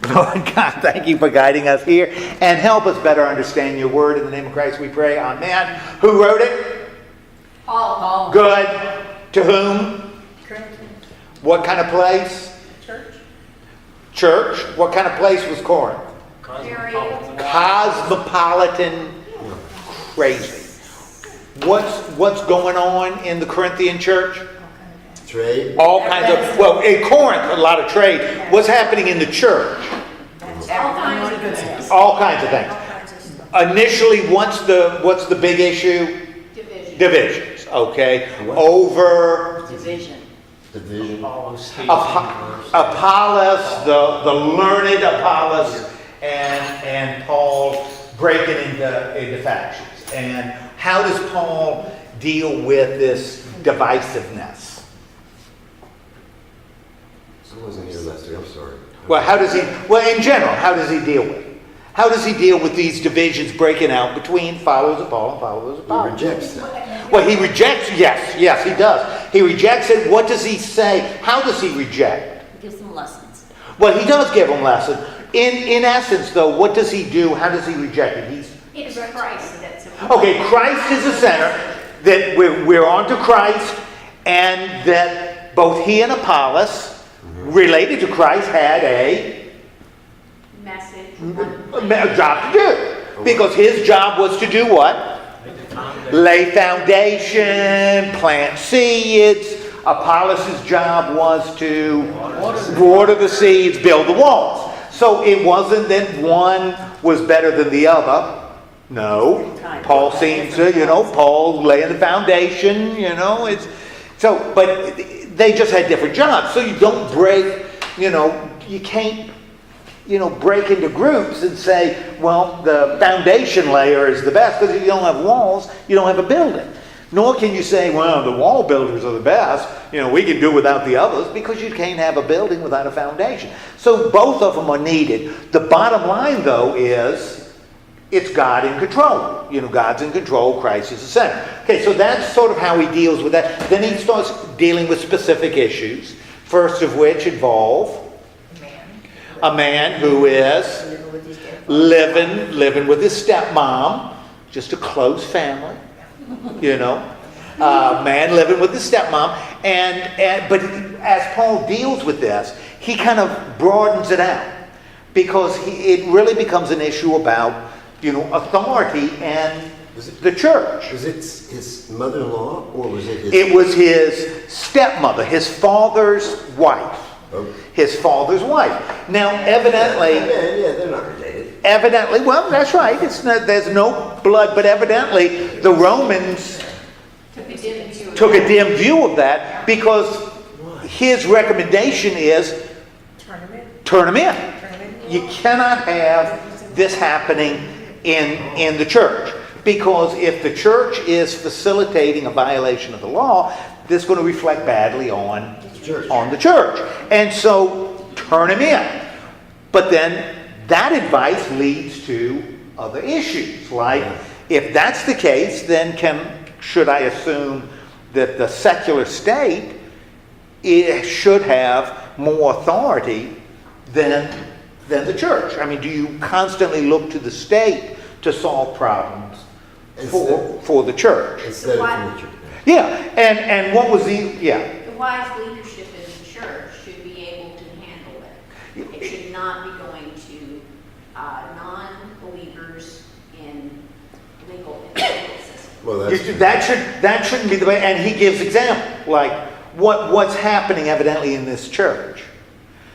Lord God, thank you for guiding us here and help us better understand your word. In the name of Christ we pray. Amen. Who wrote it? Paul. Good. To whom? Corinthian. What kind of place? Church. Church. What kind of place was Corinth? Cosmopolitan. Crazy. What's going on in the Corinthian church? Trade. All kinds of, well, in Corinth, a lot of trade. What's happening in the church? All kinds of things. Initially, what's the big issue? Divisions. Okay. Over Division. Apollos, the learned Apollos, and Paul breaking into factions. And how does Paul deal with this divisiveness? I wasn't here last week, I'm sorry. Well, in general, how does he deal with it? How does he deal with these divisions breaking out between followers of Paul and followers of Apollos? He rejects that. Well, he rejects, yes, he does. He rejects it. What does he say? How does he reject? He gives them lessons. Well, he does give them lessons. In essence, though, what does he do? How does he reject it? It's Christ that's Okay, Christ is the center. That we're on to Christ, and that both he and Apollos, related to Christ, had a job to do. Because his job was to do what? Lay foundation, plant seeds. Apollos' job was to water the seeds, build the walls. So it wasn't that one was better than the other. No. Paul seems to, Paul laying the foundation, but they just had different jobs. So you don't break, you can't, break into groups and say, well, the foundation layer is the best, because if you don't have walls, you don't have a building. Nor can you say, well, the wall builders are the best, we can do without the others, because you can't have a building without a foundation. So both of them are needed. The bottom line, though, is it's God in control. God's in control, Christ is the center. Okay, so that's sort of how he deals with that. Then he starts dealing with specific issues, first of which involve a man who is living with his stepmom, just a close family, man living with his stepmom. But as Paul deals with this, he kind of broadens it out, because it really becomes an issue about authority and the church. Was it his mother-in-law, or was it his... It was his stepmother, his father's wife. Oh. His father's wife. Now, evidently... Yeah, they're not related. Evidently, well, that's right. There's no blood, but evidently the Romans took a dim view of that, because his recommendation is turn them in. You cannot have this happening in the church, because if the church is facilitating a violation of the law, this is going to reflect badly on the church. And so turn him in. But then that advice leads to other issues, like if that's the case, then should I assume that the secular state should have more authority than the church? I mean, do you constantly look to the state to solve problems for the church? Instead of the church. Yeah, and what was the wise leadership in the church should be able to handle it. It should not be going to non-believers in legal systems. Well, that's that shouldn't be the way. And he gives examples like what's happening evidently in this church.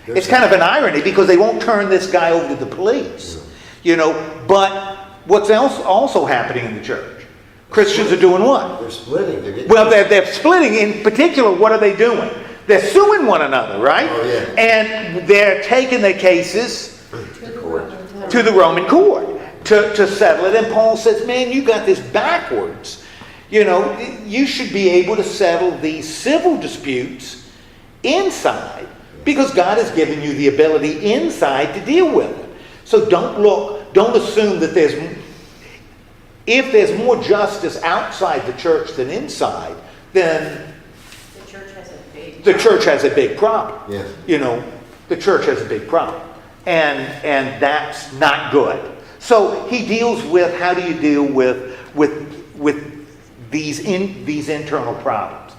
It's kind of an irony, because they won't turn this guy over to the police, But what's else also happening in the church? Christians are doing what? They're splitting. They're splitting. In particular, what are they doing? They're suing one another, right? Oh, yeah. And they're taking their cases to the Roman court to settle it. And Paul says, man, you got this backwards. You should be able to settle these civil disputes inside, because God has given you the ability inside to deal with it. So don't assume that if there's more justice outside the church than inside, then The church has a big the church has a big problem. Yeah. The church has a big problem. and that's not good. So he deals with how do you deal with these internal problems.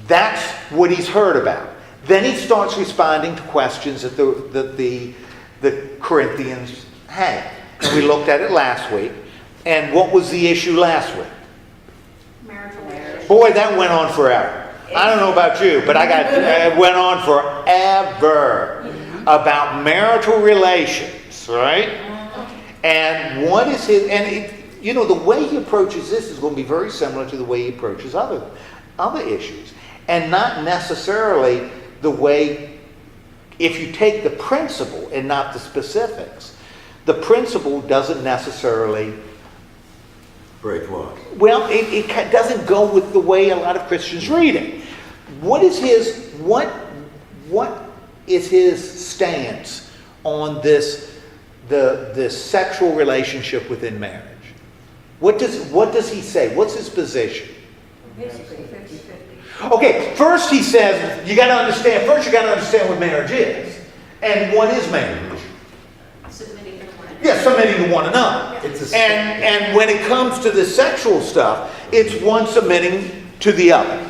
That's what he's heard about. Then he starts responding to questions that the Corinthians had. And we looked at it last week. And what was the issue last week? Marital marriage. Boy, that went on forever. I don't know about you, but it went on forever about marital relations, right? And what is his, the way he approaches this is going to be very similar to the way he approaches other issues. And not necessarily the way, if you take the principle and not the specifics, the principle doesn't necessarily Break what? well, it doesn't go with the way a lot of Christians read it. What is his stance on this sexual relationship within marriage? What does he say? What's his position? Basically 50-50. Okay, first he says you got to understand what marriage is, and what is marriage? Submitting to one another. Yeah, submitting to one another. And when it comes to the sexual stuff, it's one submitting to the other.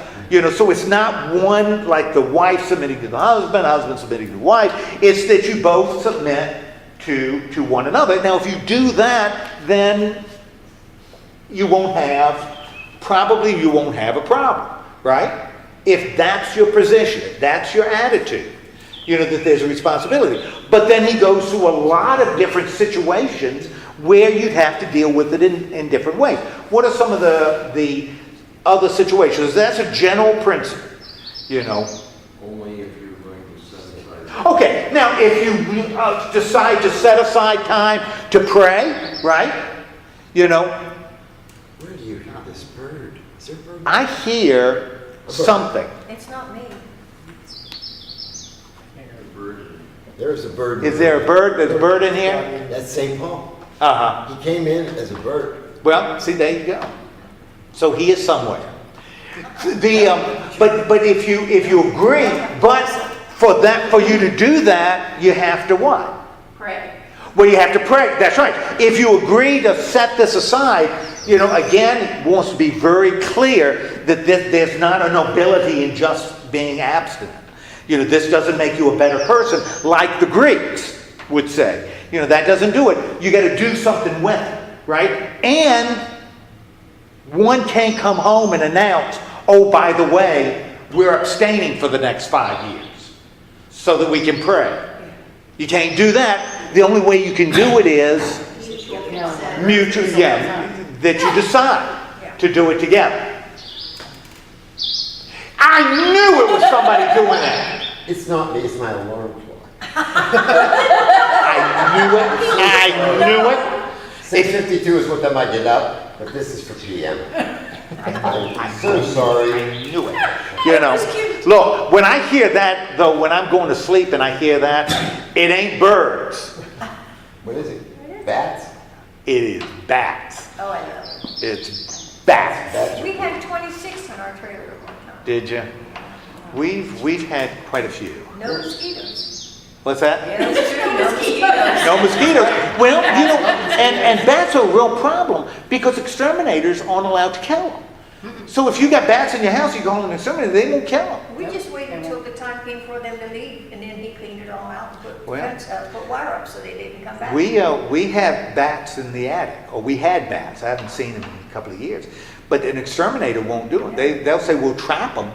So it's not one like the wife submitting to the husband submitting to the wife. It's that you both submit to one another. Now, if you do that, then you won't have a problem, right? If that's your position, if that's your attitude, that there's a responsibility. But then he goes through a lot of different situations where you'd have to deal with it in different ways. What are some of the other situations? That's a general principle, Only if you're going to set aside. Okay, now if you decide to set aside time to pray, right? Where do you hear this bird? Is there a bird? I hear something. It's not me. There's a bird. Is there a bird? There's a bird in here? That's St. Paul. Uh-huh. He came in as a bird. Well, see, there you go. So he is somewhere. But if you agree, but for you to do that, you have to what? Pray. Well, you have to pray. That's right. If you agree to set this aside, again, it wants to be very clear that there's not a nobility in just being abstinent. This doesn't make you a better person, like the Greeks would say. That doesn't do it. You got to do something with it, right? And one can't come home and announce, oh, by the way, we're abstaining for the next 5 years so that we can pray. You can't do that. The only way you can do it is mutual, that you decide to do it together. I knew it was somebody doing that. It's not me, it's my alarm clock. I knew it. 6:52 is what time I get up, but this is for PM. I'm so sorry. I knew it. Look, when I hear that, though, when I'm going to sleep and I hear that, it ain't birds. What is it? Bats? It is bats. Oh, I know. It's bats. We had 26 in our trailer at one time. Did you? We've had quite a few. No mosquitoes. What's that? Yeah, that's true. No mosquitoes. No mosquitoes. Well, and bats are a real problem because exterminators aren't allowed to kill them. So if you got bats in your house, you go on an exterminator, they won't kill them. We just waited until the time came for them to leave, and then he cleaned it all out and put wire up so they didn't come back. We have bats in the attic, or we had bats. I haven't seen them in a couple of years. But an exterminator won't do it. They'll say, we'll trap them,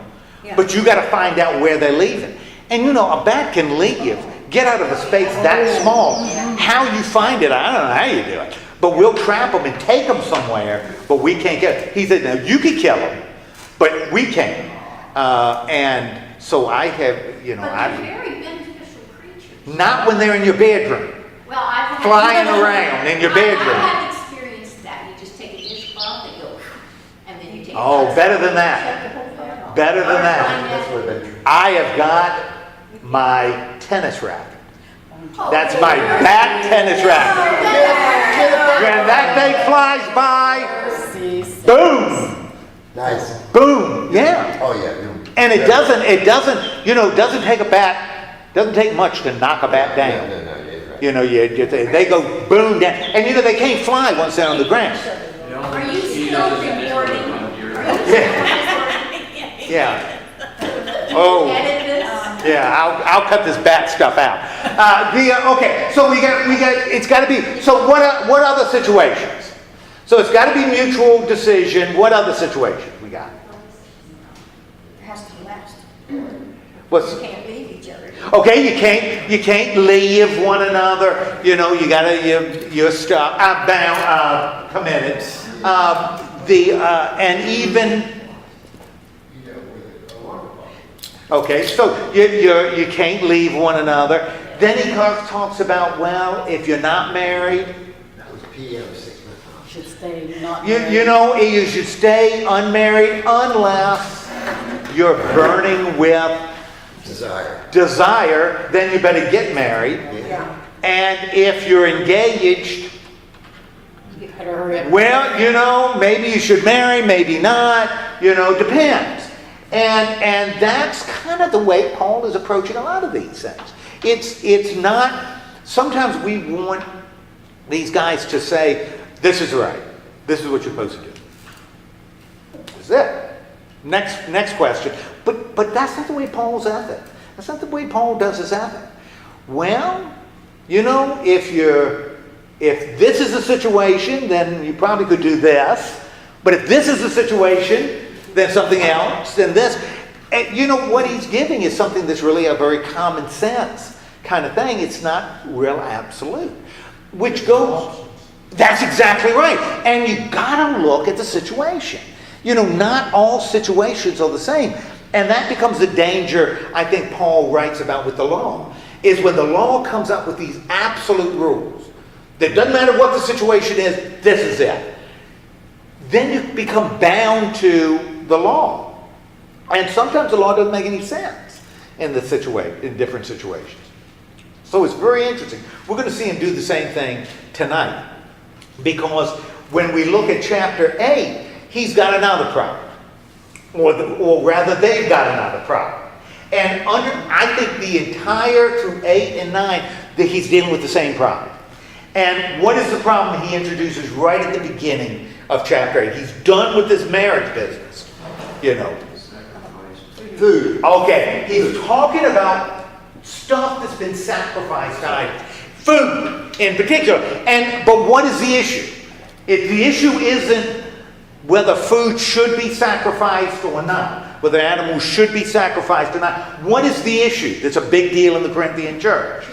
but you got to find out where they're leaving. And a bat can leave, get out of a space that small. How you find it, I don't know how you do it. But we'll trap them and take them somewhere, but we can't get it. He said, now you can kill them, but we can't. And so I have, But they're very beneficial creatures. not when they're in your bedroom, Well, I've had flying around in your I bedroom. have experienced that. You just take a dishcloth and go, and then you take. Oh, better than that. Shut the whole thing off. Better than that. That's what I've been. I have got my tennis racket. That's my bat tennis racket. When that thing flies by, boom, Nice. boom, yeah. Oh, yeah. And it doesn't take a bat Doesn't take much to knock a bat down. No, you're right. You know, they go boom down. And you know, they can't fly once they're on the ground. Are you still recording? Yeah. Oh. Edit this? Yeah, I'll cut this bat stuff out. Okay, so we got. It's got to be. So what other situations? So it's got to be mutual decision. What other situations we got? It has to last. What's You can't leave each other. okay? You can't leave one another. You know, you're stuck. Bound, committed. And even. Okay, so you can't leave one another. Then he talks about, well, if you're not married, That was PM 6 months. Should stay not you married. know, you should stay unmarried unless you're burning with desire, then you better get married. Yeah. And if you're engaged, You better hurry up. well, you know, maybe you should marry, maybe not, you know, depends. And that's kind of the way Paul is approaching a lot of these things. It's not, sometimes we want these guys to say, this is right. This is what you're supposed to do. This is it. Next question. But that's not the way Paul's ethic. That's not the way Paul does his ethic. Well, you know, if this is the situation, then you probably could do this. But if this is the situation, then something else, then this. And you know, what he's giving is something that's really a very common sense kind of thing. It's not real absolute. Which goes, that's exactly right. And you gotta look at the situation. You know, not all situations are the same. And that becomes the danger, I think Paul writes about with the law, is when the law comes up with these absolute rules. That doesn't matter what the situation is, this is it. Then you become bound to the law. And sometimes the law doesn't make any sense in different situations. So it's very interesting. We're going to see him do the same thing tonight. Because when we look at chapter 8, he's got another problem. Or rather, they've got another problem. And I think the entire through 8 and 9, that he's dealing with the same problem. And what is the problem he introduces right at the beginning of chapter 8? He's done with this marriage business. You know. Food. Okay. He's talking about stuff that's been sacrificed to idols. Food in particular. But what is the issue? The issue isn't whether food should be sacrificed or not. Whether animals should be sacrificed or not. What is the issue that's a big deal in the Corinthian church?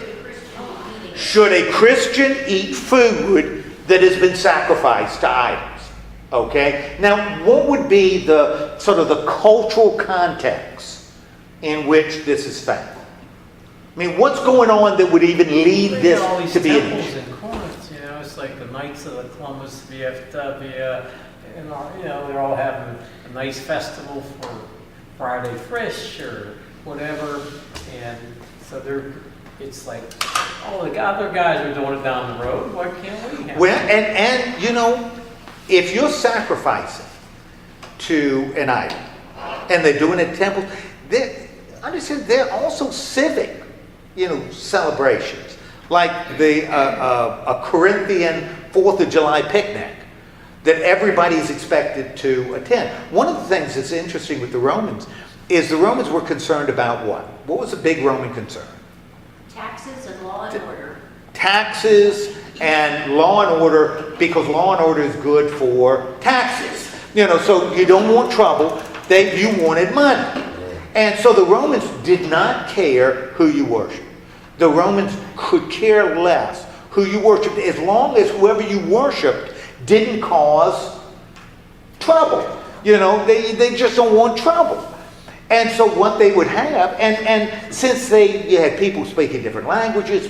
Should a Christian eat food that has been sacrificed to idols? Okay? Now, what would be the sort of the cultural context in which this is found? I mean, what's going on that would even lead this all these to be an temples issue? in Corinth, you know, it's like the Knights of the Columbus, VFW, and all, you know, they're all having a nice festival for Friday Fish or whatever, and so it's like, oh, the other guys are doing it down the road. Why can't we have Well, it? and you know, if you're sacrificing to an idol, and they're doing it in temples, understand they're also civic, you know, celebrations, like a Corinthian 4th of July picnic that everybody's expected to attend. One of the things that's interesting with the Romans is the Romans were concerned about what? What was the big Roman concern? Taxes and law and order. Taxes and law and order, because law and order is good for taxes. You know, so you don't want trouble. You wanted money. And so the Romans did not care who you worshiped. The Romans could care less who you worshiped, as long as whoever you worshiped didn't cause trouble. You know, they just don't want trouble. And so what they would have, and since you had people speaking different languages,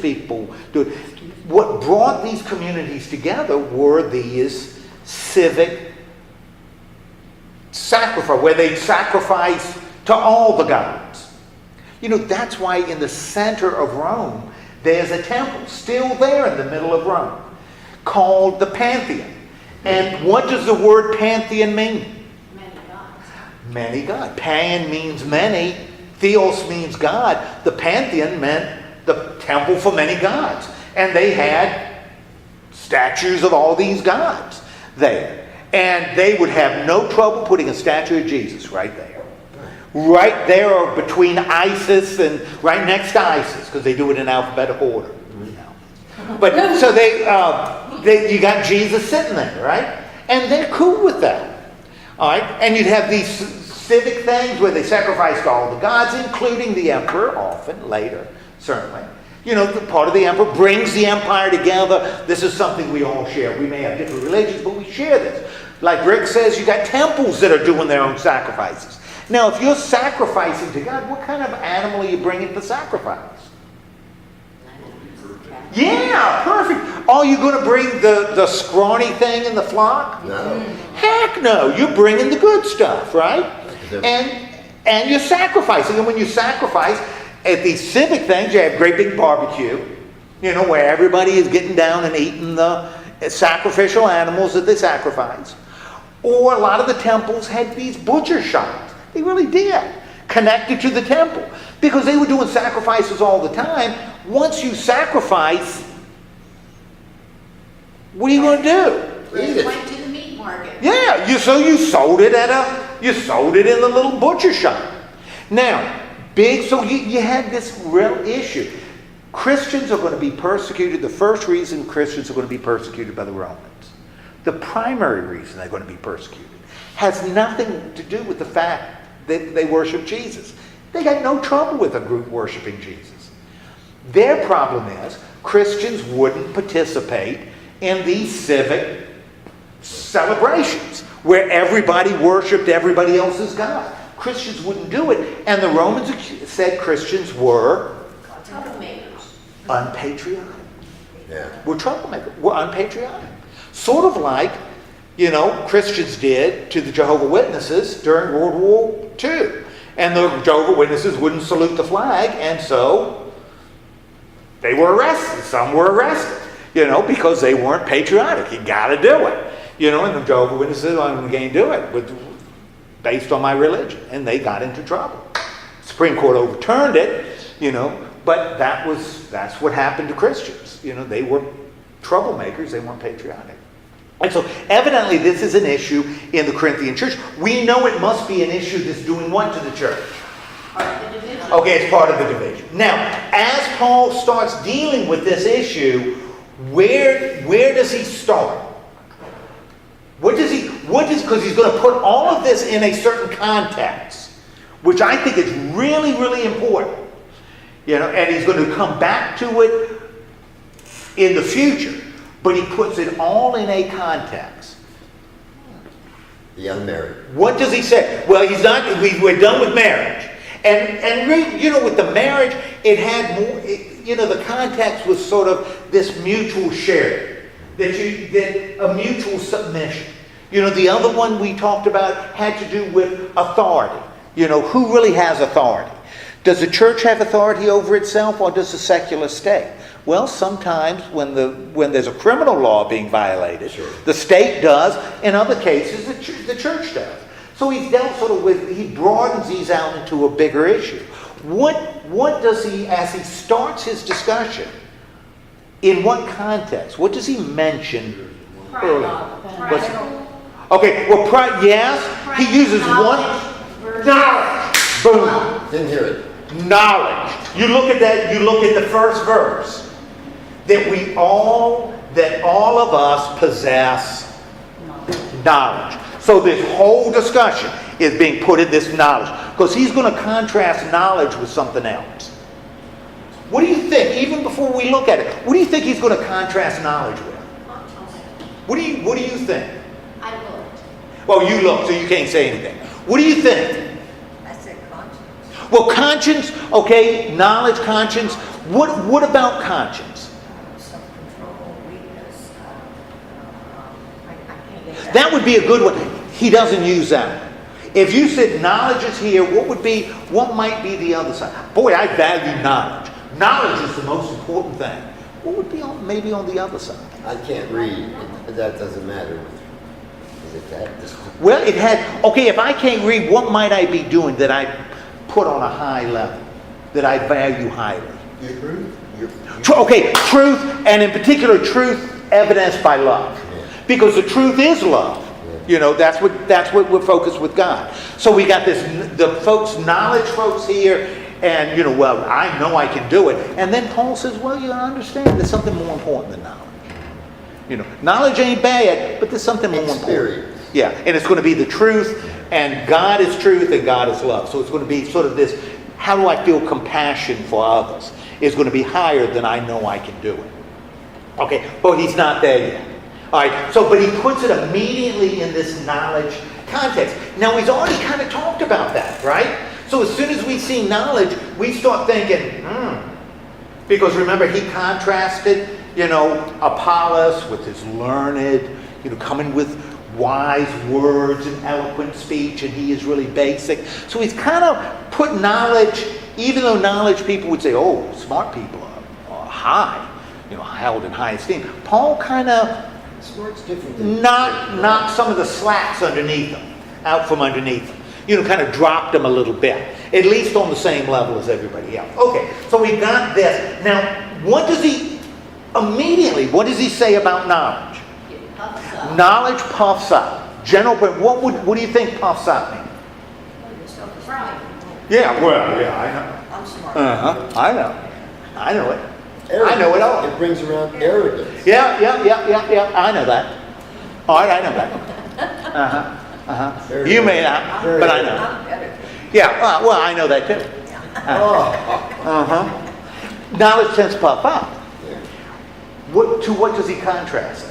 what brought these communities together were these civic sacrifice, where they sacrificed to all the gods. You know, that's why in the center of Rome, there's a temple, still there in the middle of Rome, called the Pantheon. And what does the word Pantheon mean? Many gods. Many gods. Pan means many, Theos means God. The pantheon meant the temple for many gods. And they had statues of all these gods there. And they would have no trouble putting a statue of Jesus right there. Right there or between Isis and right next to Isis, because they do it in alphabetical order. But so you got Jesus sitting there, right? And they're cool with that. All right? And you'd have these civic things where they sacrificed all the gods, including the emperor, often, later, certainly. You know, the part of the emperor brings the empire together. This is something we all share. We may have different religions, but we share this. Like Rick says, you got temples that are doing their own sacrifices. Now, if you're sacrificing to God, what kind of animal are you bringing to sacrifice? Yeah, perfect. Are you going to bring the scrawny thing in the flock? No. Heck no. You're bringing the good stuff, right? And you're sacrificing. And when you sacrifice, at these civic things, you have great big barbecue, you know, where everybody is getting down and eating the sacrificial animals that they sacrifice. Or a lot of the temples had these butcher shops. They really did. Connected to the temple. Because they were doing sacrifices all the time. Once you sacrifice, what are you going to do? Eat it. Went to the meat market. Yeah, so you sold it in the little butcher shop. Now, so you had this real issue. Christians are going to be persecuted. The first reason Christians are going to be persecuted by the Romans, the primary reason they're going to be persecuted, has nothing to do with the fact that they worship Jesus. They got no trouble with a group worshiping Jesus. Their problem is Christians wouldn't participate in these civic celebrations where everybody worshiped everybody else's God. Christians wouldn't do it, and the Romans said Christians were Troublemakers. unpatriotic. Yeah. We're troublemakers. We're unpatriotic. Sort of like, you know, Christians did to the Jehovah's Witnesses during World War II. And the Jehovah's Witnesses wouldn't salute the flag, and so they were arrested. Some were arrested, you know, because they weren't patriotic. You got to do it. You know, and the Jehovah's Witnesses said, I'm going to do it based on my religion. And they got into trouble. The Supreme Court overturned it, you know, but that's what happened to Christians. You know, they were troublemakers. They weren't patriotic. And so evidently this is an issue in the Corinthian church. We know it must be an issue that's doing what to the church? Part of the division. Okay, it's part of the division. Now, as Paul starts dealing with this issue, where does he start? Because he's going to put all of this in a certain context, which I think is really, really important. You know, and he's going to come back to it in the future. But he puts it all in a context. The unmarried. What does he say? Well, we're done with marriage. And really, you know, with the marriage, it had more, the context was sort of this mutual sharing. A mutual submission. You know, the other one we talked about had to do with authority. You know, who really has authority? Does the church have authority over itself, or does the secular state? Well, sometimes when there's a criminal law being violated, sure, the state does. In other cases, the church does. So he's dealt sort of he broadens these out into a bigger issue. What does he, as he starts his discussion, in what context? What does he mention early? Okay, well, yes, he uses knowledge. Boom. Didn't hear it. Knowledge. You look at that, you look at the first verse. That all of us possess knowledge. So this whole discussion is being put in this knowledge. Because he's going to contrast knowledge with something else. What do you think, even before we look at it, what do you think he's going to contrast knowledge with? What do you think? I looked. Well, you look, so you can't say anything. What do you think? I said conscience. Well, conscience, okay, knowledge, conscience. What about conscience? Self-control, weakness. I can't get that. That would be a good one. He doesn't use that. If you said knowledge is here, what might be the other side? Boy, I value knowledge. Knowledge is the most important thing. What would be maybe on the other side? I can't read, but that doesn't matter. Is it that? Well, it had, okay, if I can't read, what might I be doing that I put on a high level, that I value highly? You agree? Okay, truth, and in particular truth evidenced by love. Because the truth is love. You know, that's what we're focused with God. So we got this, the folks, knowledge folks here, and, you know, well, I know I can do it. And then Paul says, well, you understand there's something more important than knowledge. You know, knowledge ain't bad, but there's something more important. Yeah, and it's going to be the truth, and God is truth, and God is love. So it's going to be sort of this, how do I feel compassion for others? Is going to be higher than I know I can do it. Okay, but he's not there yet. All right, so, but he puts it immediately in this knowledge context. Now, he's already kind of talked about that, right? So as soon as we see knowledge, we start thinking, Because remember, he contrasted, you know, Apollos with his learned, you know, coming with wise words and eloquent speech, and he is really basic. So he's kind of put knowledge, even though knowledge people would say, oh, smart people are high, you know, held in high esteem. Paul kind of knocked some of the slacks underneath them, out from underneath them. You know, kind of dropped them a little bit, at least on the same level as everybody else. Okay, so we got this. Now, what does he say about knowledge? It puffs up. Knowledge puffs up. General, what do you think puffs up mean? Right. Yeah, well, yeah, I know. I'm smart. I know it. Arrogance. I know it all. It brings around arrogance. Yeah. I know that. All right, I know that. Very You good. may not, Very but I good. know. I'm better. Yeah, well, I know that too. Oh. Knowledge tends to puff up. Yeah. What does he contrast?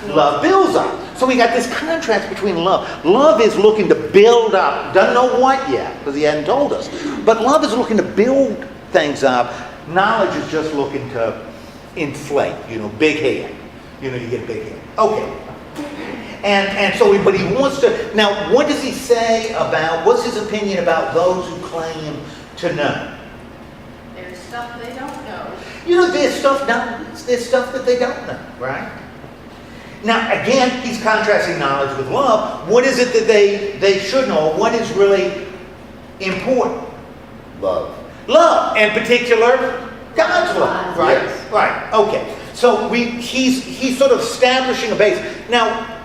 Love builds up. So we got this contrast between love. Love is looking to build up. Doesn't know what yet, because he hadn't told us. But love is looking to build things up. Knowledge is just looking to inflate, you know, big head. You know, you get a big head. Okay. And so, but he wants to, now what does he say about, what's his opinion about those who claim to know? There's stuff they don't know. You know, there's stuff that they don't know, right? Now, again, he's contrasting knowledge with love. What is it that they should know? What is really important? Love. Love, in particular, God's love, right? Yes. Right, okay. So he's sort of establishing a base. Now,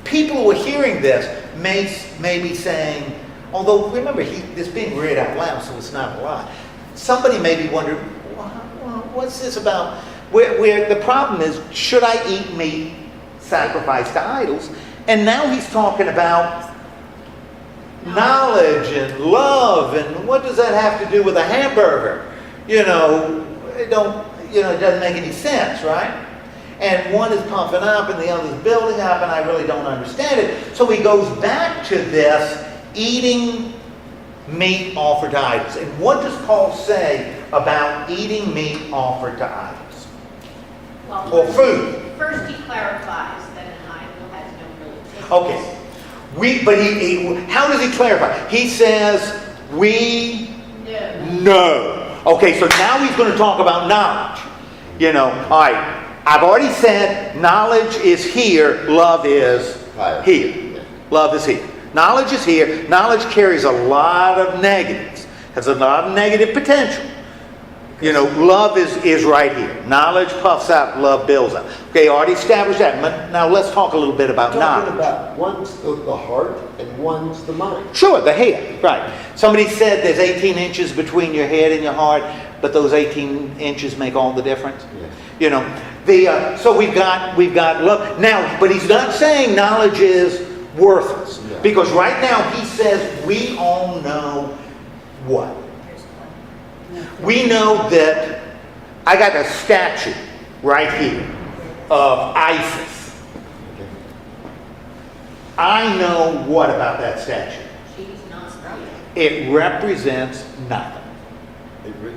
people who are hearing this may be saying, although remember, this being read out loud, so it's not a lot. Somebody may be wondering, what's this about? Where the problem is, should I eat meat sacrificed to idols? And now he's talking about knowledge and love, and what does that have to do with a hamburger? You know, it doesn't make any sense, right? And one is pumping up and the other is building up, and I really don't understand it. So he goes back to this eating meat offered to idols. And what does Paul say about eating meat offered to idols? Well, Or food? First he clarifies that an idol has no real existence. Okay. How does he clarify? He says, we know. Okay, so now he's going to talk about knowledge. You know, all right. I've already said knowledge is here, love is here. Yeah. Love is here. Knowledge is here. Knowledge carries a lot of negatives, has a lot of negative potential. You know, love is right here. Knowledge puffs out, love builds up. Okay, already established that. Now let's talk a little bit about Talking knowledge. about one's the heart and one's the mind. Sure, the head, right. Somebody said there's 18 inches between your head and your heart, but those 18 inches make all the difference. Yeah. You know, so we've got love now, but he's not saying knowledge is worthless, Yeah. because right now he says we all know what? We know that I got a statue right here of Isis. Okay. I know what about that statue? She's not real. It represents nothing.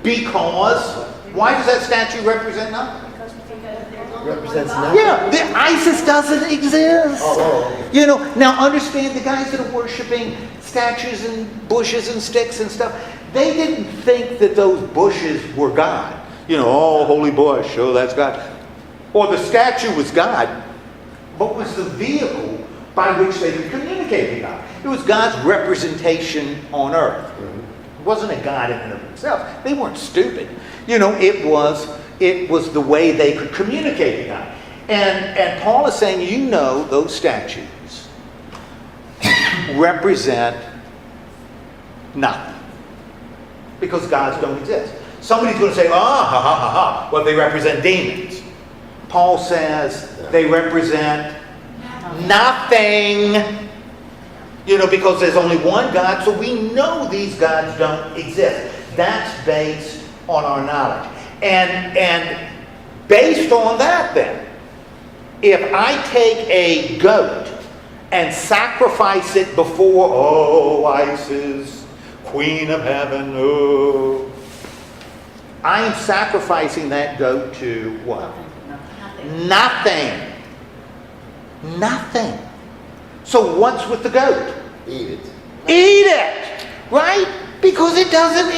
Because why does that statue represent nothing? Because there's only Represents one nothing. God. Yeah, the ISIS doesn't exist. Oh. You know, now understand the guys that are worshiping statues and bushes and sticks and stuff, they didn't think that those bushes were God. You know, oh, holy bush, oh, that's God. Or the statue was God, but was the vehicle by which they could communicate with God. It was God's representation on earth. It wasn't a God in and of themselves. They weren't stupid. It was the way they could communicate to God. And Paul is saying, those statutes represent nothing. Because gods don't exist. Somebody's going to say, well, they represent demons. Paul says they represent nothing. Because there's only one God, so we know these gods don't exist. That's based on our knowledge. And based on that then, if I take a goat and sacrifice it before, Isis, Queen of Heaven, I'm sacrificing that goat to what? Nothing. Nothing. So what's with the goat? Eat it. Eat it! Right? Because it doesn't,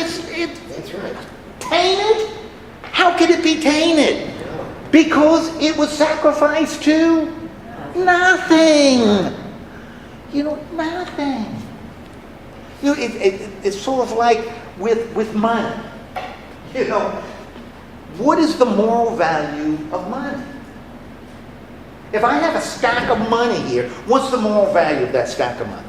That's right. tainted? How could it be tainted? Because it was sacrificed to nothing. Nothing. It's sort of like with money. What is the moral value of money? If I have a stack of money here, what's the moral value of that stack of money?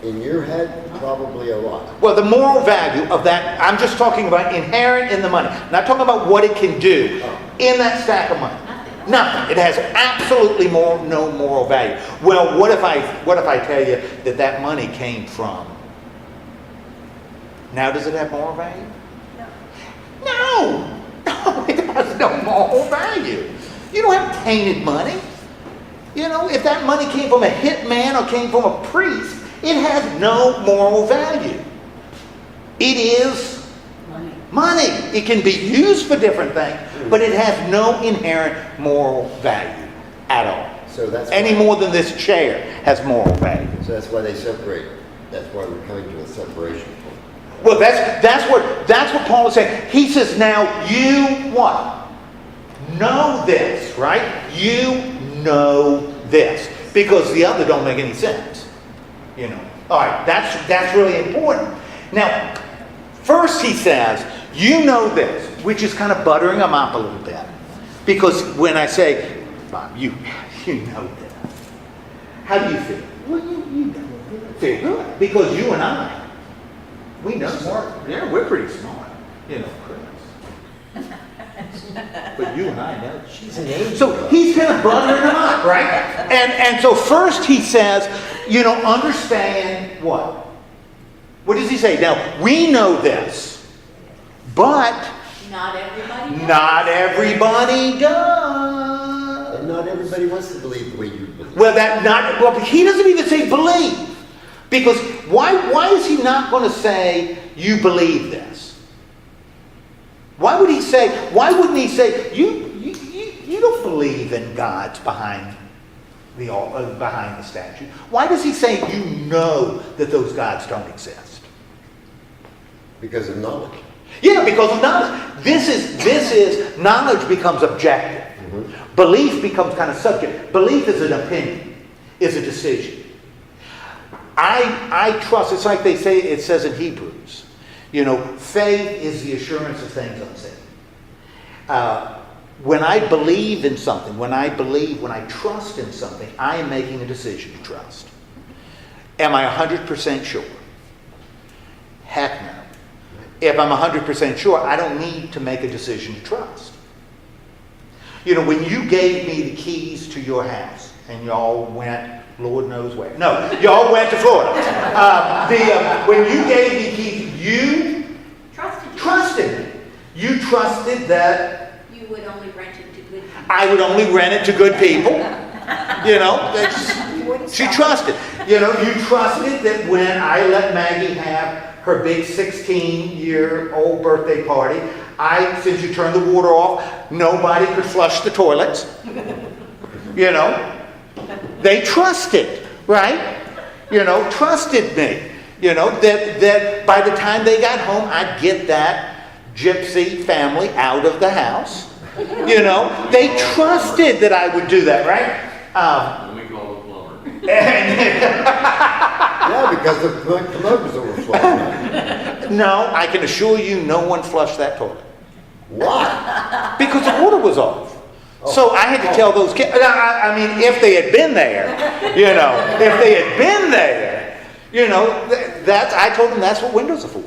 In your head, probably a lot. Well, the moral value of that, I'm just talking about inherent in the money. I'm not talking about what it can do in that stack of money. Nothing. It has absolutely no moral value. Well, what if I tell you that money came from? Now, does it have moral value? No. No, it has no moral value. You don't have tainted money. If that money came from a hitman or came from a priest, it has no moral value. It is money. It can be used for different things, but it has no inherent moral value at all. So that's any more than this chair has moral value. So that's why they separate. That's why we're coming to a separation point. Well, that's what Paul is saying. He says, now you what? Know this, right? You know this. Because the other don't make any sense. All right, that's really important. Now, first he says, you know this, which is kind of buttering him up a little bit. Because when I say, Bob, you know this. How do you feel? Well, you feel good. Because you and I, we know smart. Yeah, we're pretty smart. Chris. But you and I know she's an angel. So he's kind of buttering him up, right? And so first he says, understand what? What does he say? Now, we know this, but Not everybody does. not everybody does. And not everybody wants to believe the way you believe. Well, he doesn't even say believe. Because why is he not going to say, you believe this? Why wouldn't he say, you don't believe in God's behind the statue? Why does he say you know that those gods don't exist? Because of knowledge. Yeah, because of knowledge. This is knowledge becomes objective. Mm-hmm. Belief becomes kind of subjective. Belief is an opinion, is a decision. I trust. It's like it says in Hebrews. Faith is the assurance of things unseen. When I believe in something, when I trust in something, I am making a decision to trust. Am I 100% sure? Heck no. If I'm 100% sure, I don't need to make a decision to trust. When you gave me the keys to your house, and y'all went, Lord knows where. No, y'all went to Florida. When you gave me keys, you trusted me. You trusted that You would only rent it to good people. I would only rent it to good people. She trusted. You trusted that when I let Maggie have her big 16-year-old birthday party, since you turned the water off, nobody could flush the toilets. They trusted, right? Trusted me. That by the time they got home, I'd get that gypsy family out of the house. They trusted that I would do that, right? Let me call the plumber. Yeah, because the commode was overflowing. No, I can assure you, no one flushed that toilet. Why? Because the water was off. So I had to tell those kids, I mean, if they had been there, if they had been there, I told them that's what windows are for.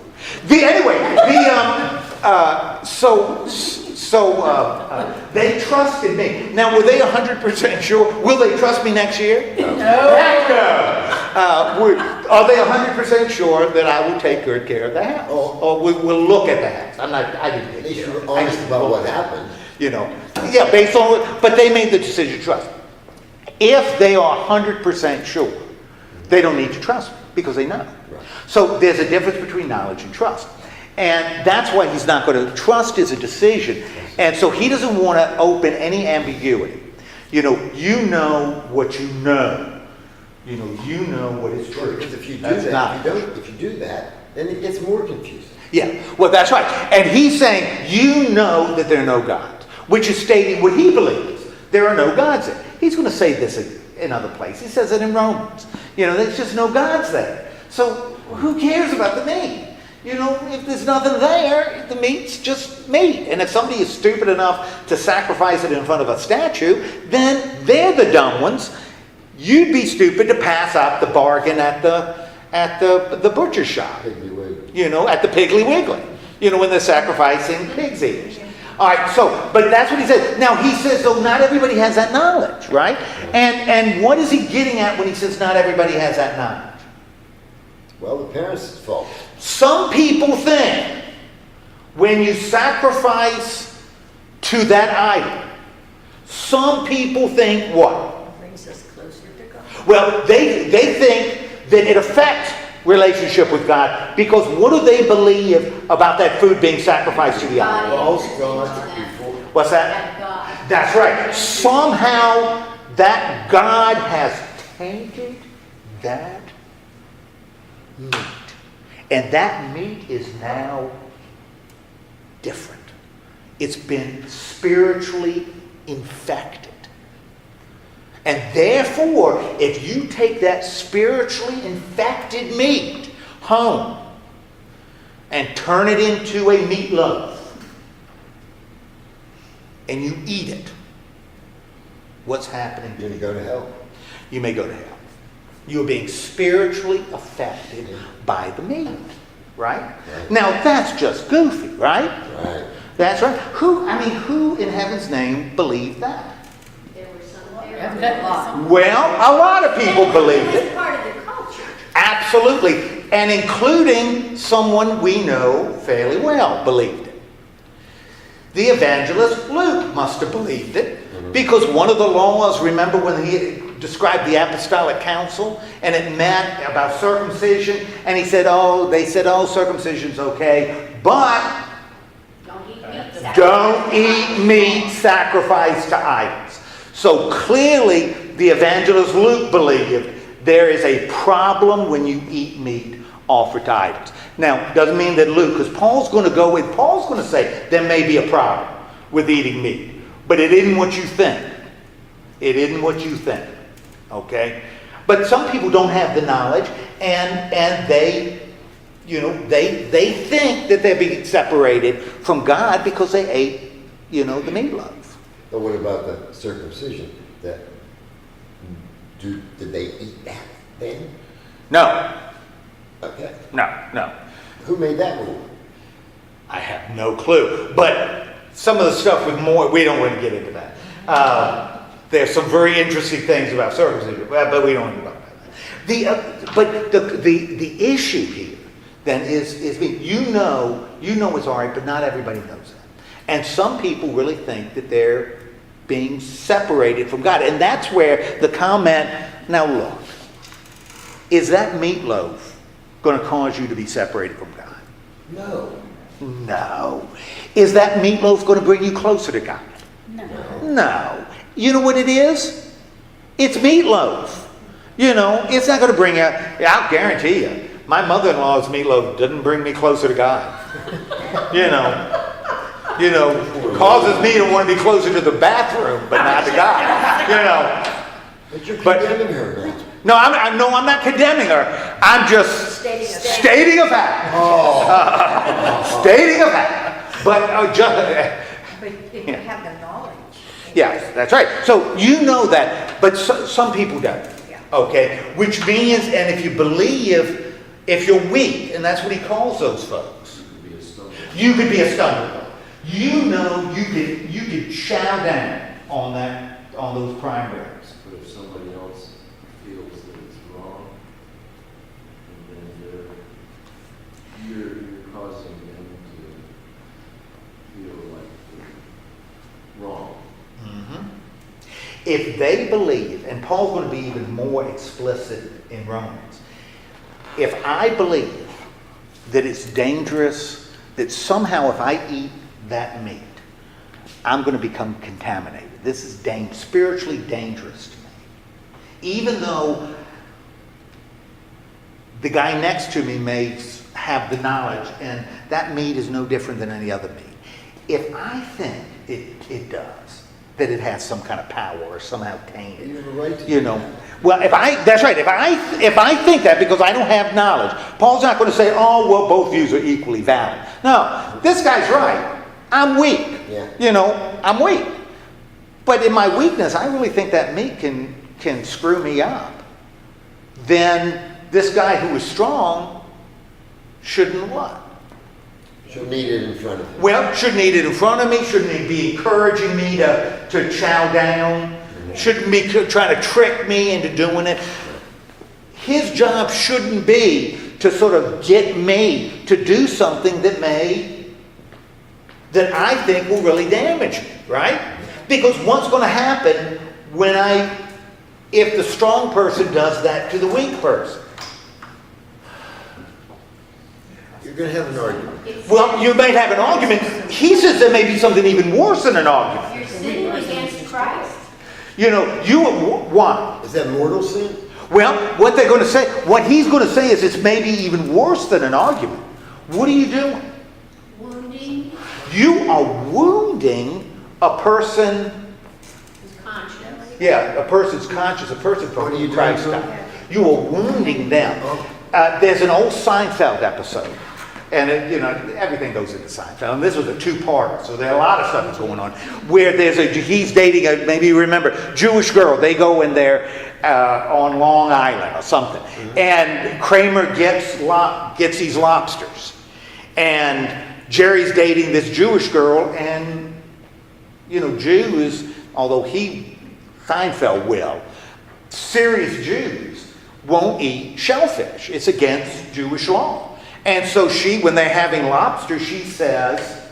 They trusted me. Now, were they 100% sure? Will they trust me next year? No. Heck no. Are they 100% sure that I will take good care of the house? Or we'll look at the house? I didn't At get least care you of were it. honest about what happened. Yeah, based on, but they made the decision to trust me. If they are 100% sure, they don't need to trust me because they know. Right. So there's a difference between knowledge and trust. And that's why he's not going to trust is a decision. And so he doesn't want to open any ambiguity. You know what you know. You know what is true. Because if you do That's that, not. if you do that, then it gets more confusing. Yeah, well, that's right. And he's saying, you know that there are no gods, which is stating what he believes. There are no gods there. He's going to say this in other places. He says it in Romans. There's just no gods there. So who cares about the meat? If there's nothing there, the meat's just meat. And if somebody is stupid enough to sacrifice it in front of a statue, then they're the dumb ones. You'd be stupid to pass up the bargain at the butcher shop. Piggly Wiggly. At the Piggly Wiggly. When they're sacrificing pig's ears. All right, but that's what he says. Now, he says, though, not everybody has that knowledge, right? And what is he getting at when he says not everybody has that knowledge? Well, the parents' fault. Some people think when you sacrifice to that idol, some people think what? Brings us closer to God. Well, they think that it affects relationship with God because what do they believe about that food being sacrificed to the idol? False gods before. What's that? That God. That's right. Somehow that God has tainted that meat. And that meat is now different. It's been spiritually infected. And therefore, if you take that spiritually infected meat home and turn it into a meatloaf and you eat it, what's happening to You're you? going to go to hell. You may go to hell. You're being spiritually affected by the meat, right? Now, that's just goofy, right? Right. That's right. Who in heaven's name believed that? There were some Evidently there. some- Well, a lot of people believed It's it. part of the culture. Absolutely. And including someone we know fairly well believed it. The evangelist Luke must have believed it because one of the laws, remember when he described the apostolic council and it meant about circumcision and they said, circumcision's okay, but Don't eat meat. don't eat meat sacrificed to idols. So clearly the evangelist Luke believed there is a problem when you eat meat offered to idols. Now, doesn't mean that Luke, because Paul's going to say there may be a problem with eating meat. But it isn't what you think. It isn't what you think. Okay? But some people don't have the knowledge and they think that they're being separated from God because they ate, the meatloaf. But what about the circumcision? Did they eat that then? No. Okay. No. Who made that rule? I have no clue. But some of the stuff with more, we don't want to get into that. There's some very interesting things about circumcision, but we don't want to talk about that. The issue here then is you know it's all right, but not everybody knows that. And some people really think that they're being separated from God. And that's where the comment, now look, is that meatloaf going to cause you to be separated from God? No. No. Is that meatloaf going to bring you closer to God? No. You know what it is? It's meatloaf. It's not going to bring you, I'll guarantee you, my mother-in-law's meatloaf didn't bring me closer to God. Causes me to want to be closer to the bathroom, but not to God. But you're condemning her, man. No, I'm not condemning her. I'm just stating a fact. Stating a fact. But But if you have the knowledge. yes, that's right. So you know that, but some people don't. Yeah. Okay? Which means, and if you believe, if you're weak, and that's what he calls those folks. Be a stumbler. You could be a stumbler. You know you could chow down on those prime ribs. But if somebody else feels that it's wrong, and then you're causing them to feel like they're wrong. If they believe, and Paul's going to be even more explicit in Romans, if I believe that it's dangerous, that somehow if I eat that meat, I'm going to become contaminated. This is spiritually dangerous to me. Even though the guy next to me may have the knowledge, and that meat is no different than any other meat. If I think it does, that it has some kind of power or somehow tainted, You have a right to you know. Well, that's right. If I think that because I don't have knowledge, Paul's not going to say, "Oh, well, both views are equally valid." No, this guy's right. I'm weak. Yeah. You know, I'm weak. But in my weakness, I really think that meat can screw me up. Then this guy who is strong shouldn't what? Shouldn't eat it in front of him. Well, shouldn't eat it in front of me. Shouldn't he be encouraging me to chow down? Shouldn't be trying to trick me into doing it. His job shouldn't be to sort of get me to do something that I think will really damage me, right? Because what's going to happen if the strong person does that to the weak person? You're going to have an argument. Well, you may have an argument. He says there may be something even worse than an argument. You're sinning against Christ. You know, why? Is that mortal sin? Well, what he's going to say is it's maybe even worse than an argument. What are you doing? Wounding You are wounding a person, his conscience. a person's conscience, a person What are you from doing Christ. to him? You are wounding them. There's an old Seinfeld episode, and everything goes into Seinfeld. And this was a 2-parter, so there are a lot of stuff that's going on. Where he's dating maybe you remember, Jewish girl. They go in there on Long Island or something, and Kramer gets these lobsters, and Jerry's dating this Jewish girl, and Jews, although Seinfeld will, serious Jews won't eat shellfish. It's against Jewish law. And so when they're having lobster, she says,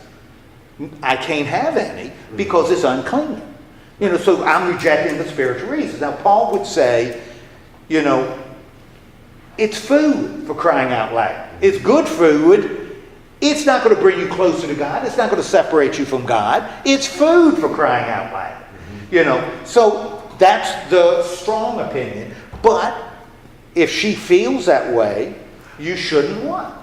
I can't have any because it's unclean. So I'm rejecting the spiritual reasons. Now, Paul would say, it's food, for crying out loud. It's good food. It's not going to bring you closer to God. It's not going to separate you from God. It's food, for crying out loud. So that's the strong opinion. But if she feels that way, you shouldn't what?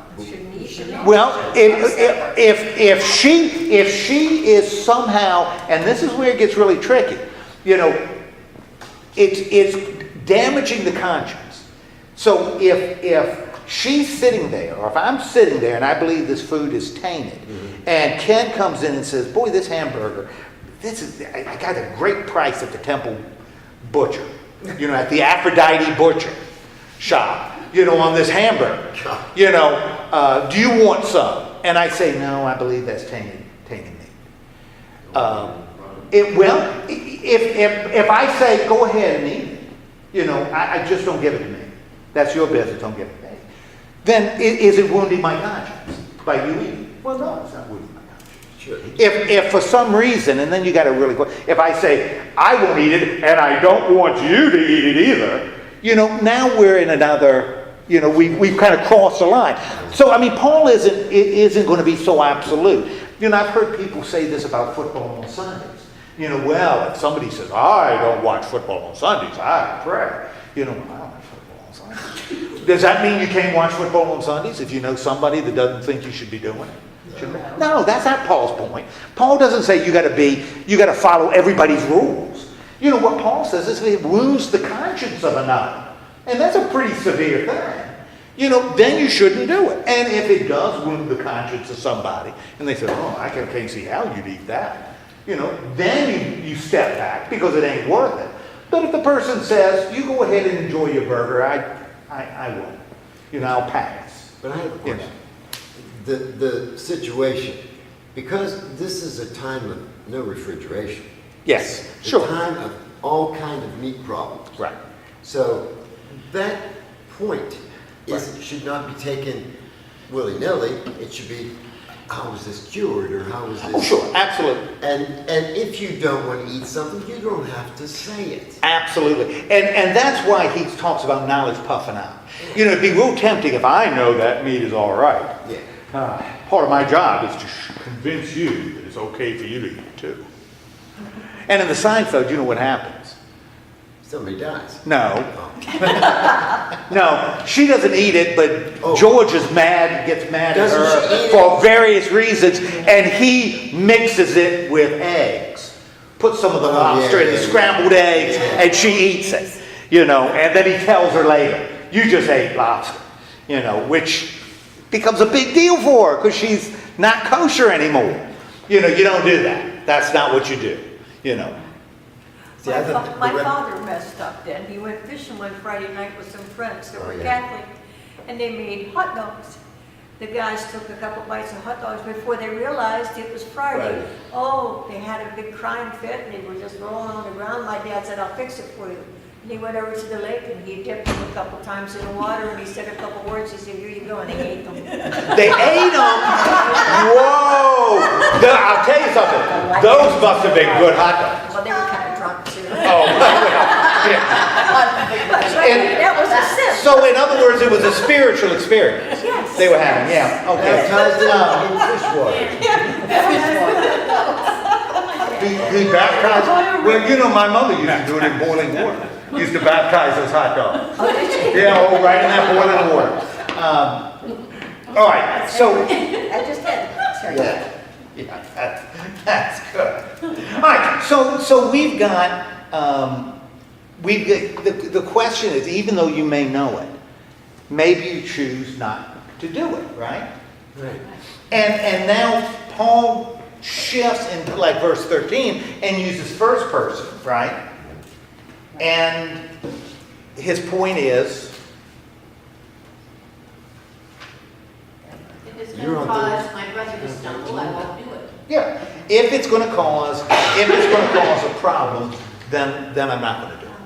Well, if she is somehow, and this is where it gets really tricky, it's damaging the conscience. So if she's sitting there, or if I'm sitting there and I believe this food is tainted, and Ken comes in and says, boy, this hamburger, I got a great price at the Temple Butcher, at the Aphrodite Butcher shop, on this hamburger, do you want some? And I say, no, I believe that's tainted meat. If I say, go ahead and eat it, I just don't give it to me. That's your business, don't give it to me. Then is it wounding my conscience by you eating? Well, no, it's not wounding my conscience. Sure. If for some reason, and then you got to really, if I say, I won't eat it, and I don't want you to eat it either, now we're in another, we've kind of crossed the line. So, Paul isn't going to be so absolute. I've heard people say this about football on Sundays. Well, if somebody says, I don't watch football on Sundays, I pray. I don't watch football on Sundays. Does that mean you can't watch football on Sundays if you know somebody that doesn't think you should be doing it? No, that's not Paul's point. Paul doesn't say you got to follow everybody's rules. What Paul says is it wounds the conscience of another. and that's a pretty severe thing, then you shouldn't do it. And if it does wound the conscience of somebody, and they say, oh, I can't see how you'd eat that, then you step back because it ain't worth it. But if the person says, you go ahead and enjoy your burger, I won't. I'll pass. But I have a question. The situation, because this is a time of no refrigeration. Yes, The sure. time of all kind of meat problems. Right. So that point should not be taken willy-nilly. It should be, how was this cured, or how was this? Oh, sure, absolutely. And if you don't want to eat something, you don't have to say it. Absolutely. And that's why he talks about knowledge puffing out. It'd be real tempting if I know that meat is all right. Yeah. Part of my job is to convince you that it's okay for you to eat it too. And in the Seinfeld, you know what happens? Somebody dies. No. Oh. No, she doesn't eat it, but Oh. George is mad, gets mad at Doesn't she her eat for it? various reasons, and he mixes it with eggs. Puts some of the lobster in the scrambled eggs, and she eats it. And then he tells her later, you just ate lobster. Which becomes a big deal for her because she's not kosher anymore. You don't do that. That's not what you do. See, I thought My the- father messed up then. He went fishing one Friday night with some friends that Oh, were yeah. Catholic, and they made hot dogs. The guys took a couple bites of hot dogs before they realized it was Friday. Right. Oh, they had a big crying fit, and they were just rolling on the ground. My dad said, I'll fix it for you. And he went over to the lake, and he dipped them a couple times in the water, and he said a couple words. He said, here you go, and they ate them. They ate them. Whoa! I'll tell you something. Those must have been good hot dogs. Well, they were kind of drunk, too. Oh, yeah. That was a sin. So, in other words, it was a spiritual experience Yes. they were having. Yeah. Okay. Baptized in fish water. He baptized. Well, my mother used to do it in boiling water. Used to baptize those hot dogs. Yeah, right in that boiling water. All right. So. I just had, sorry. Yeah, that's good. All right, so we've got the question is, even though you may know it, maybe you choose not to do it, right? Right. And now Paul shifts into like verse 13 and uses first person, right? And his point is, If it's You're going on to the- cause my brother to stumble, I won't do it. yeah, if it's going to cause a problem, then I'm not going to do it.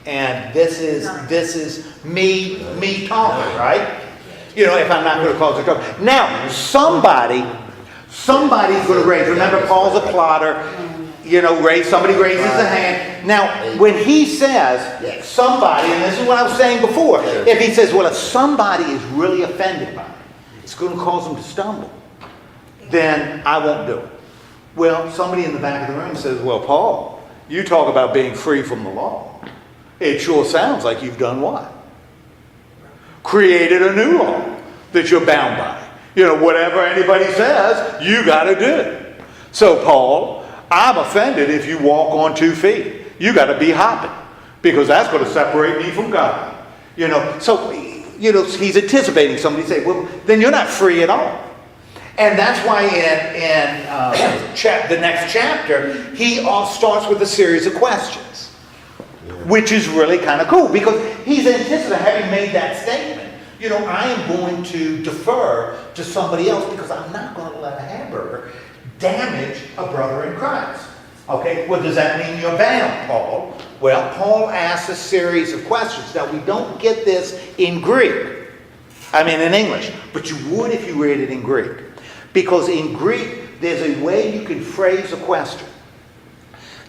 And this is me talking, right? If I'm not going to cause a trouble. Now, somebody's going to raise. Remember, Paul's a plotter. Somebody raises a hand. Now, when he says somebody, and this is what I was saying before, if he says, well, if somebody is really offended by it, it's going to cause them to stumble, then I won't do it. Well, somebody in the back of the room says, well, Paul, you talk about being free from the law. It sure sounds like you've done what? Created a new law that you're bound by. Whatever anybody says, you got to do. So, Paul, I'm offended if you walk on 2 feet. You got to be hopping because that's going to separate me from God. So, he's anticipating somebody say, well, then you're not free at all. And that's why in the next chapter, he starts with a series of questions, which is really kind of cool because he's anticipating, having made that statement, I am going to defer to somebody else because I'm not going to let a hamburger damage a brother in Christ. Okay, well, does that mean you're bound, Paul? Well, Paul asks a series of questions. Now, we don't get this in Greek. In English. But you would if you read it in Greek. Because in Greek, there's a way you can phrase a question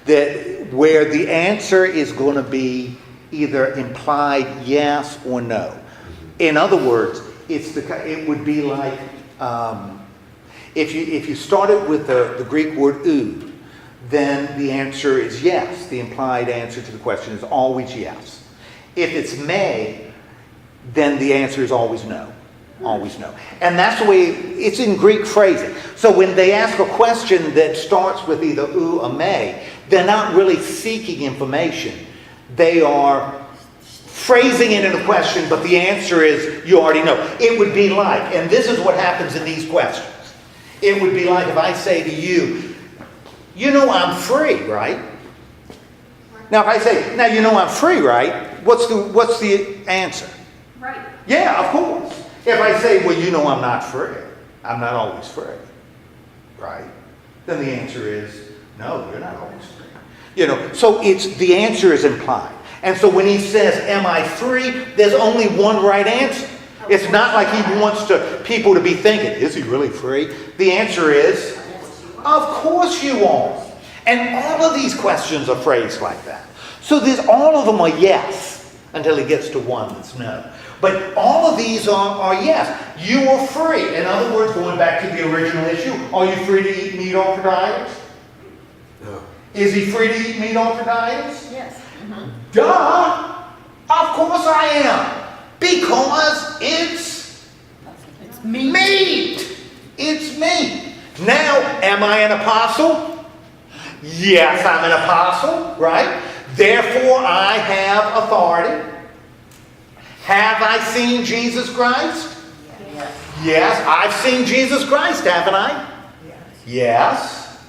where the answer is going to be either implied yes or no. In other words, it would be like if you started with the Greek word ou, then the answer is yes. The implied answer to the question is always yes. If it's may, then the answer is always no. Always no. And that's the way it's in Greek phrasing. So when they ask a question that starts with either ou or may, they're not really seeking information. They are phrasing it in a question, but the answer is you already know. It would be like, and this is what happens in these questions. It would be like if I say to you, you know I'm free, right? Now if I say, now you know I'm free, right? What's the answer? Right. Yeah, of course. If I say, well, you know I'm not free. I'm not always free. Right? Then the answer is, no, you're not always free. You know, so the answer is implied. And so when he says, am I free? There's only one right answer. It's not like he wants people to be thinking, is he really free? The answer is, of course you are. And all of these questions are phrased like that. So all of them are yes, until he gets to one that's no. But all of these are yes. You are free. In other words, going back to the original issue, are you free to eat meat offered to idols? No. Is he free to eat meat offered to idols? Yes. Duh! Of course I am. Because it's meat. It's meat. Now, am I an apostle? Yes, I'm an apostle, right? Therefore, I have authority. Have I seen Jesus Christ? Yes, I've seen Jesus Christ, haven't I? Yes.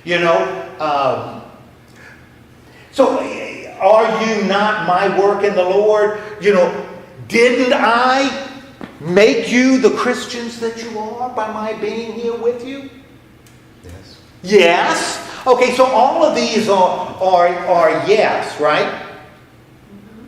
You know, so are you not my work in the Lord? You know, didn't I make you the Christians that you are by my being here with you? Yes. Yes. Okay, so all of these are yes, right?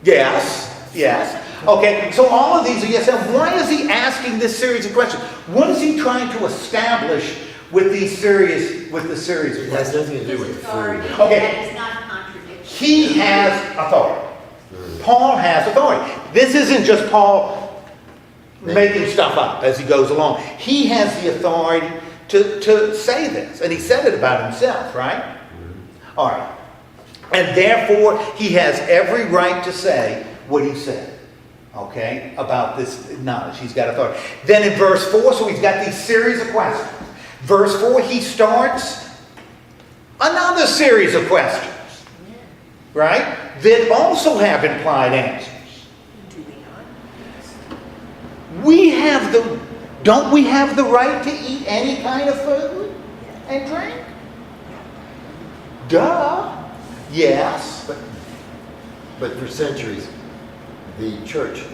Yes. Yes. Okay, so all of these are yes. And why is he asking this series of questions? What is he trying to establish with the series of It has questions? nothing to do with the Authority. food. Okay. That is not contradictory. He has authority. Paul has authority. This isn't just Paul making stuff up as he goes along. He has the authority to say this. And he said it about himself, right? All right. And therefore, he has every right to say what he said. Okay? About this knowledge. He's got authority. Then in verse 4, so he's got these series of questions. Verse 4, he starts another series of questions. Right? That also have implied answers. Don't we have the right to eat any kind of food and drink? Duh. Yes. But for centuries, the church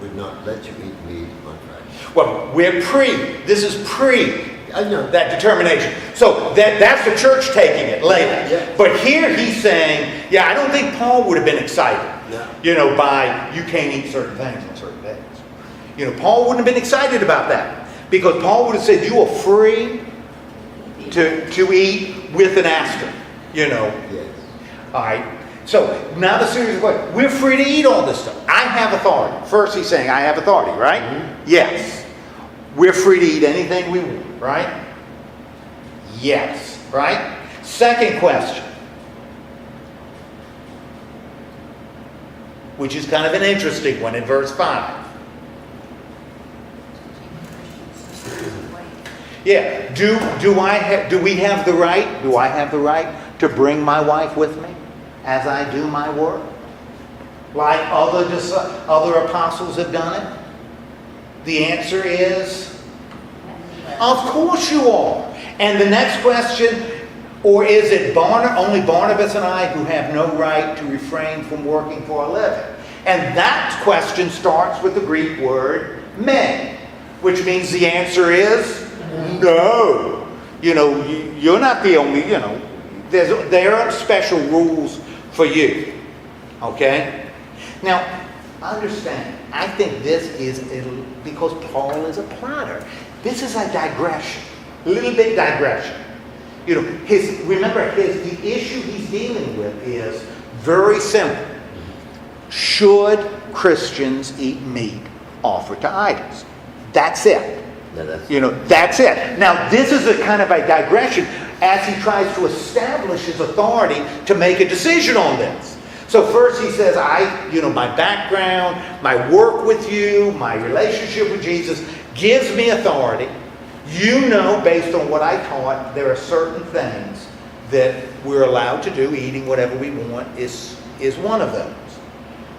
would not let you eat meat on Friday. Well, this is pre I know. that determination. So that's the church taking it later. Yeah. But here he's saying, yeah, I don't think Paul would have been excited, No. by you can't eat certain things on certain days. Paul wouldn't have been excited about that. Because Paul would have said, you are free to eat with an asterisk. Yes. All right. So now the series of questions. We're free to eat all this stuff. I have authority. First he's saying, I have authority, right? Mm-hmm. Yes. We're free to eat anything we want, right? Yes. Right? Second question. Which is kind of an interesting one in verse 5. Yeah. Do we have the right? Do I have the right to bring my wife with me as I do my work? Like other apostles have done it? The answer is, of course you are. And the next question, or is it only Barnabas and I who have no right to refrain from working for a living? And that question starts with the Greek word me, which means the answer is no. You're not the only, there are special rules for you. Okay? Now, understand, I think this is, because Paul is a plotter, this is a digression. A little bit digression. Remember, the issue he's dealing with is very simple. Should Christians eat meat offered to idols? That's it. That's it. Now, this is a kind of a digression as he tries to establish his authority to make a decision on this. So first he says, my background, my work with you, my relationship with Jesus gives me authority. Based on what I taught, there are certain things that we're allowed to do. Eating whatever we want is one of those.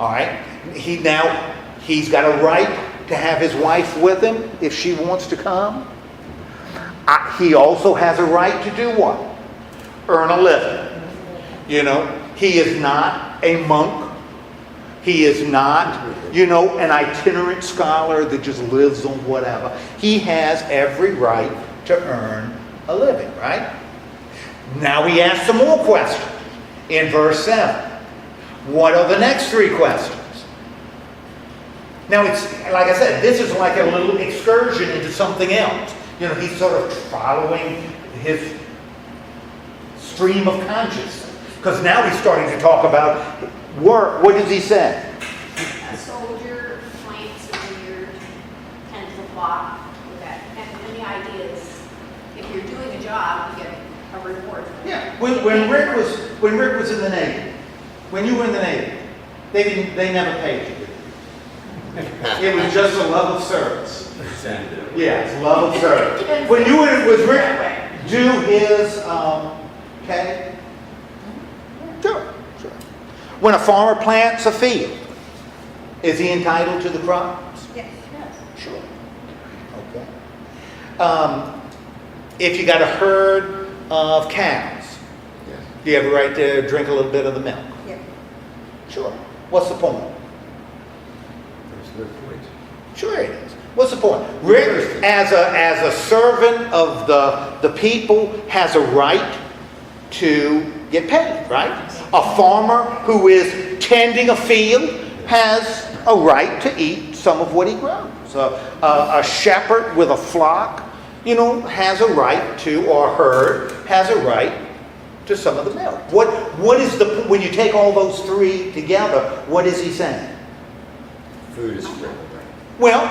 All right? he's got a right to have his wife with him if she wants to come. He also has a right to do what? Earn a living. He is not a monk. He is not, an itinerant scholar that just lives on whatever. He has every right to earn a living, right? Now he asks some more questions in verse 7. What are the next three questions? Now, it's like I said, this is like a little excursion into something else. He's sort of following his stream of consciousness. Because now he's starting to talk about work. What does he say? A soldier plants a vineyard, tends the flock, with that. And the idea is, if you're doing a job, you get a reward. Yeah. When Rick was in the Navy, when you were in the Navy, they never paid you. It was just a love of service. Yeah, it's love of service. When you were with Rick, do his okay. Sure. When a farmer plants a field, is he entitled to the crops? Yes. Sure. Okay. If you got a herd of cows, do you have a right to drink a little bit of the milk? Yeah. Sure. What's the point? There's no point. Sure it is. What's the point? Rick, as a servant of the people, has a right to get paid, right? A farmer who is tending a field has a right to eat some of what he grows. A shepherd with a flock, has a right to, or herd, has a right to some of the milk. What is when you take all those three together, what is he saying? Food is free. Well,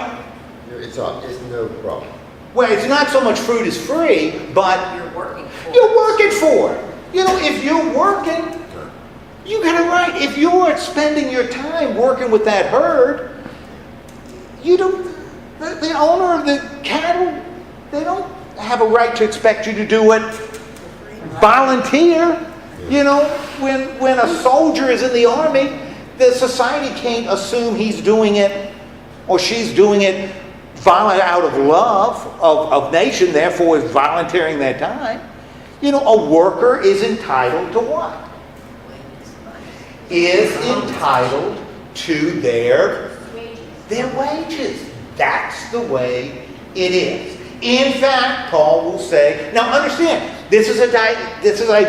It's no problem. Well, it's not so much fruit is free, but You're working for it. you're working for it. If you're working, you got a right. If you're spending your time working with that herd, the owner of the cattle, they don't have a right to expect you to do it volunteer. When a soldier is in the army, the society can't assume he's doing it or she's doing it out of love of nation, therefore is volunteering their time. A worker is entitled to what? Is entitled to their wages. That's the way it is. In fact, Paul will say, now understand, this is a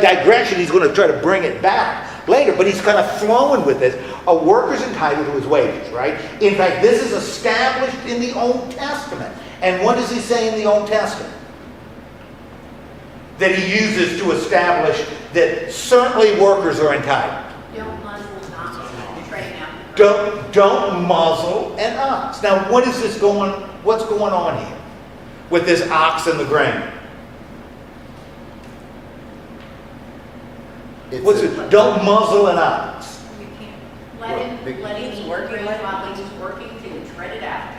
digression. He's going to try to bring it back later, but he's kind of flowing with this. A worker's entitled to his wages, right? In fact, this is established in the Old Testament. And what does he say in the Old Testament? That he uses to establish that certainly workers are entitled. Don't muzzle an ox treading out. Don't muzzle an ox. Now, what's going on here with this ox in the grain? Don't muzzle an ox. You can't let him eat grain while he's working to tread it out.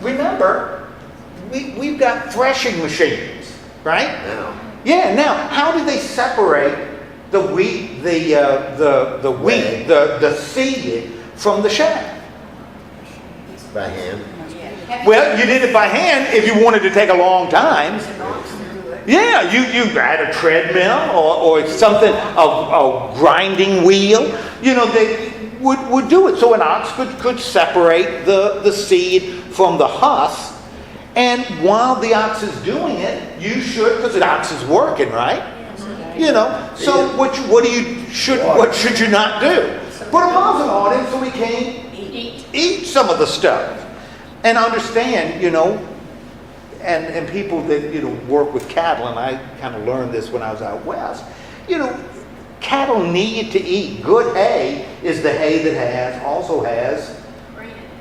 Remember, we've got threshing machines, right? Now. Yeah. Now, how do they separate the wheat, the seed from the chaff? By hand. Well, you did it by hand if you wanted to take a long time. Yeah, you had a treadmill or something, a grinding wheel. They would do it. So an ox could separate the seed from the husk. And while the ox is doing it, you should, because the ox is working, right? So what should you not do? Put a muzzle on him so he can't eat some of the stuff. And understand, and people that work with cattle, and I kind of learned this when I was out west. Cattle need to eat. Good hay is the hay that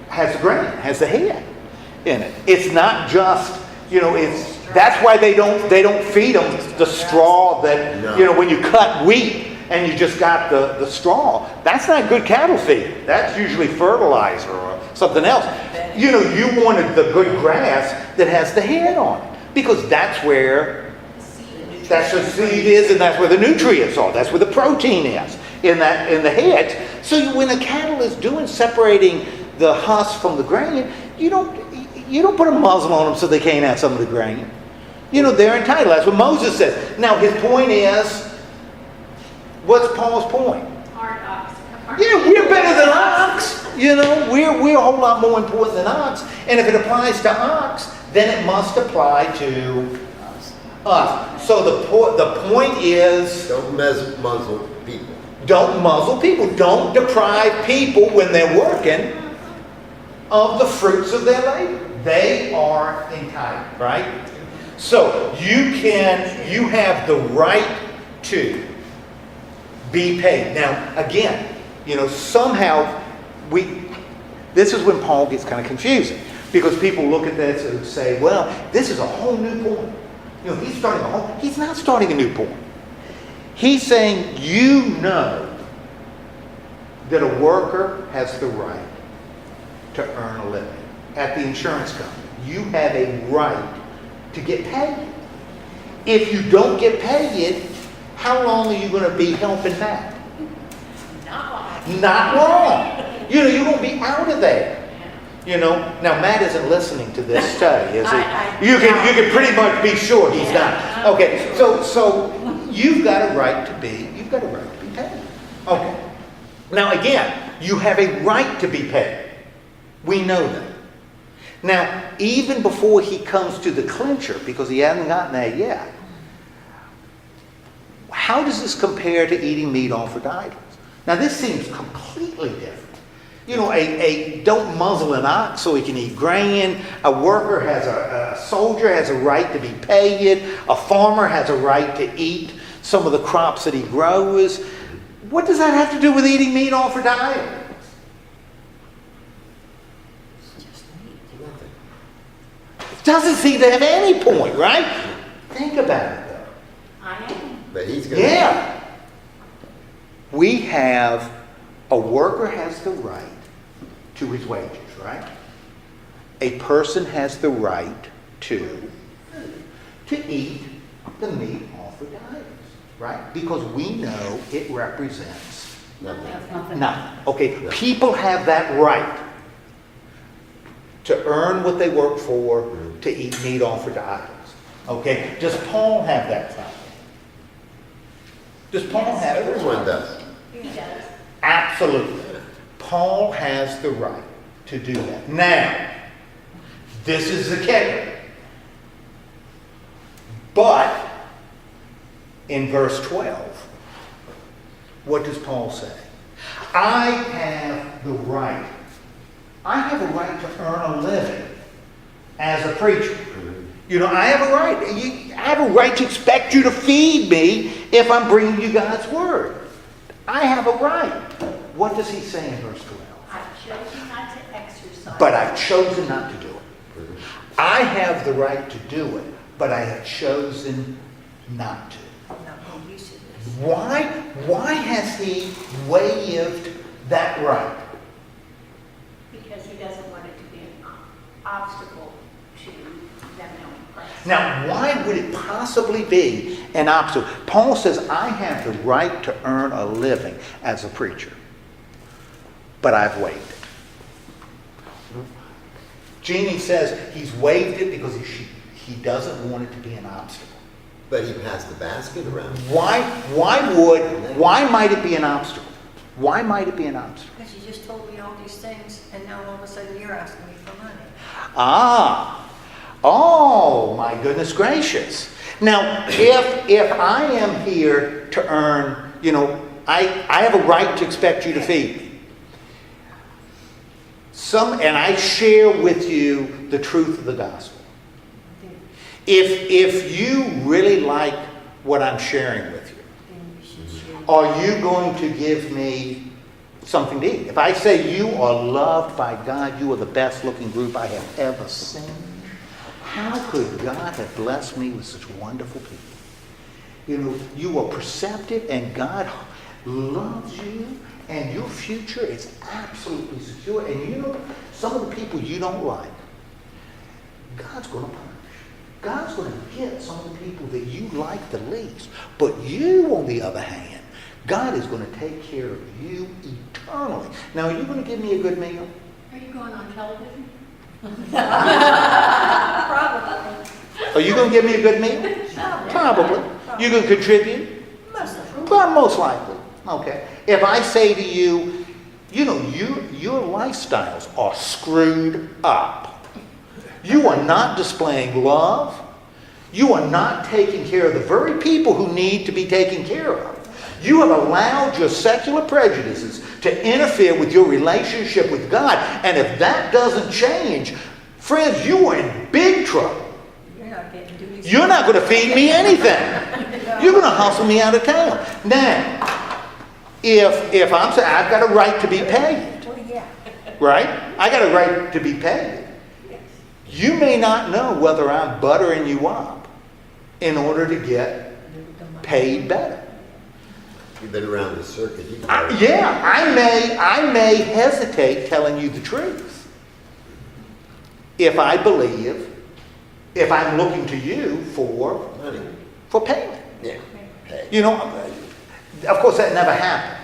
has the grain, has the head in it. It's not just that's why they don't feed them the straw that when you cut wheat and you just got the straw. That's not good cattle feed. That's usually fertilizer or something else. You wanted the good grass that has the head on it, because that's where the seed is, and that's where the nutrients are. That's where the protein is. in the heads. So when a cattle is separating the husk from the grain, you don't put a muzzle on them so they can't have some of the grain. They're entitled. That's what Moses says. Now his point is, what's Paul's point? Hard ox. Yeah, we're better than ox. We're a whole lot more important than ox. And if it applies to ox, then it must apply to us. So the point is, Don't muzzle people. don't muzzle people. Don't deprive people when they're working of the fruits of their labor. They are entitled, right? So you have the right to be paid. Now, again, somehow this is when Paul gets kind of confusing, because people look at this and say, well, this is a whole new point. He's not starting a new point. He's saying, that a worker has the right to earn a living at the insurance company. You have a right to get paid. If you don't get paid, how long are you going to be helping Matt? Not long. You're going to be out of there. Now Matt isn't listening to this study, is he? You can pretty much be sure he's not. Okay, so you've got a right to be paid. Okay. Now again, you have a right to be paid. We know that. Now, even before he comes to the clincher, because he hasn't gotten there yet, how does this compare to eating meat offered to idols? Now, this seems completely different. Don't muzzle an ox so he can eat grain. A soldier has a right to be paid. A farmer has a right to eat some of the crops that he grows. What does that have to do with eating meat offered to idols? It doesn't seem to have any point, right? Think about it, though. I am. But he's going Yeah. We have, a worker has the right to his wages, right? A person has the right to eat the meat offered to idols, right? Because we know it represents nothing. nothing. Okay, people have that right to earn what they work for, to eat meat offered to idols. Okay, does Paul have that right? Does Paul have that Everyone right? does. He does. Absolutely. Paul has the right to do that. Now, this is the kicker. But, in verse 12, what does Paul say? I have the right. I have a right to earn a living as a preacher. I have a right. I have a right to expect you to feed me if I'm bringing you God's word. I have a right. What does he say in verse 12? I've chosen not to exercise. But I've chosen not to do it. I have the right to do it, but I have chosen not to. Why has he waived that right? Because he doesn't want it to be an obstacle to them knowing Christ. Now, why would it possibly be an obstacle? Paul says, I have the right to earn a living as a preacher, but I've waived it. Jeannie says he's waived it because he doesn't want it to be an obstacle. But he passed the basket around. Why might it be an obstacle? Why might it be an obstacle? Because you just told me all these things, and now all of a sudden you're asking me for money. Oh, my goodness gracious. Now, if I am here to earn, I have a right to expect you to feed me. And I share with you the truth of the gospel. If you really like what I'm sharing with you, are you going to give me something to eat? If I say you are loved by God, you are the best looking group I have ever seen, how could God have blessed me with such wonderful people? You are perceptive and God loves you and your future is absolutely secure. And some of the people you don't like, God's going to punish. God's going to get some of the people that you like the least. But you, on the other hand, God is going to take care of you eternally. Now, are you going to give me a good meal? Are you going on television? Probably. Are you going to give me a good meal? Probably. You going to contribute? Well, most likely. Okay. If I say to you, you know, your lifestyles are screwed up. You are not displaying love. You are not taking care of the very people who need to be taken care of. You have allowed your secular prejudices to interfere with your relationship with God. And if that doesn't change, friends, you are in big trouble. You're not going to feed me anything. You're going to hustle me out of town. Now, if I'm saying I've got a right to be paid, right? I got a right to be paid. You may not know whether I'm buttering you up in order to get paid better. You've been around the circuit. I may hesitate telling you the truth if I believe, if I'm looking to you for Money. for payment. Yeah. Hey. You know, of course that never happens.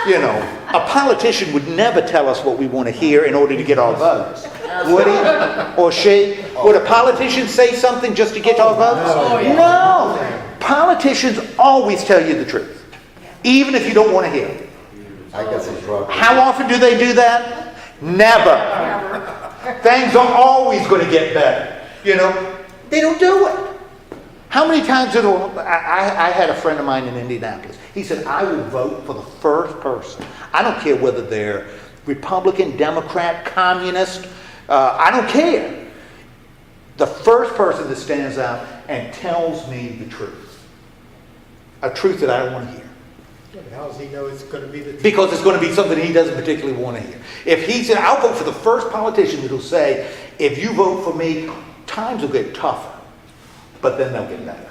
You know, a politician would never tell us what we want to hear in order to get our votes. Would he? Or she? Would a politician say something just to get our votes? No. Politicians always tell you the truth. Even if you don't want to hear it. I guess it's wrong. How often do they do that? Never. Things are always going to get better. You know, they don't do it. How many times did I had a friend of mine in Indianapolis. He said, I will vote for the first person. I don't care whether they're Republican, Democrat, Communist. I don't care. The first person that stands out and tells me the truth. A truth that I don't want to hear. Yeah, but how does he know it's going to be the truth? Because it's going to be something he doesn't particularly want to hear. If he said, I'll vote for the first politician that'll say, if you vote for me, times will get tougher, but then they'll get better.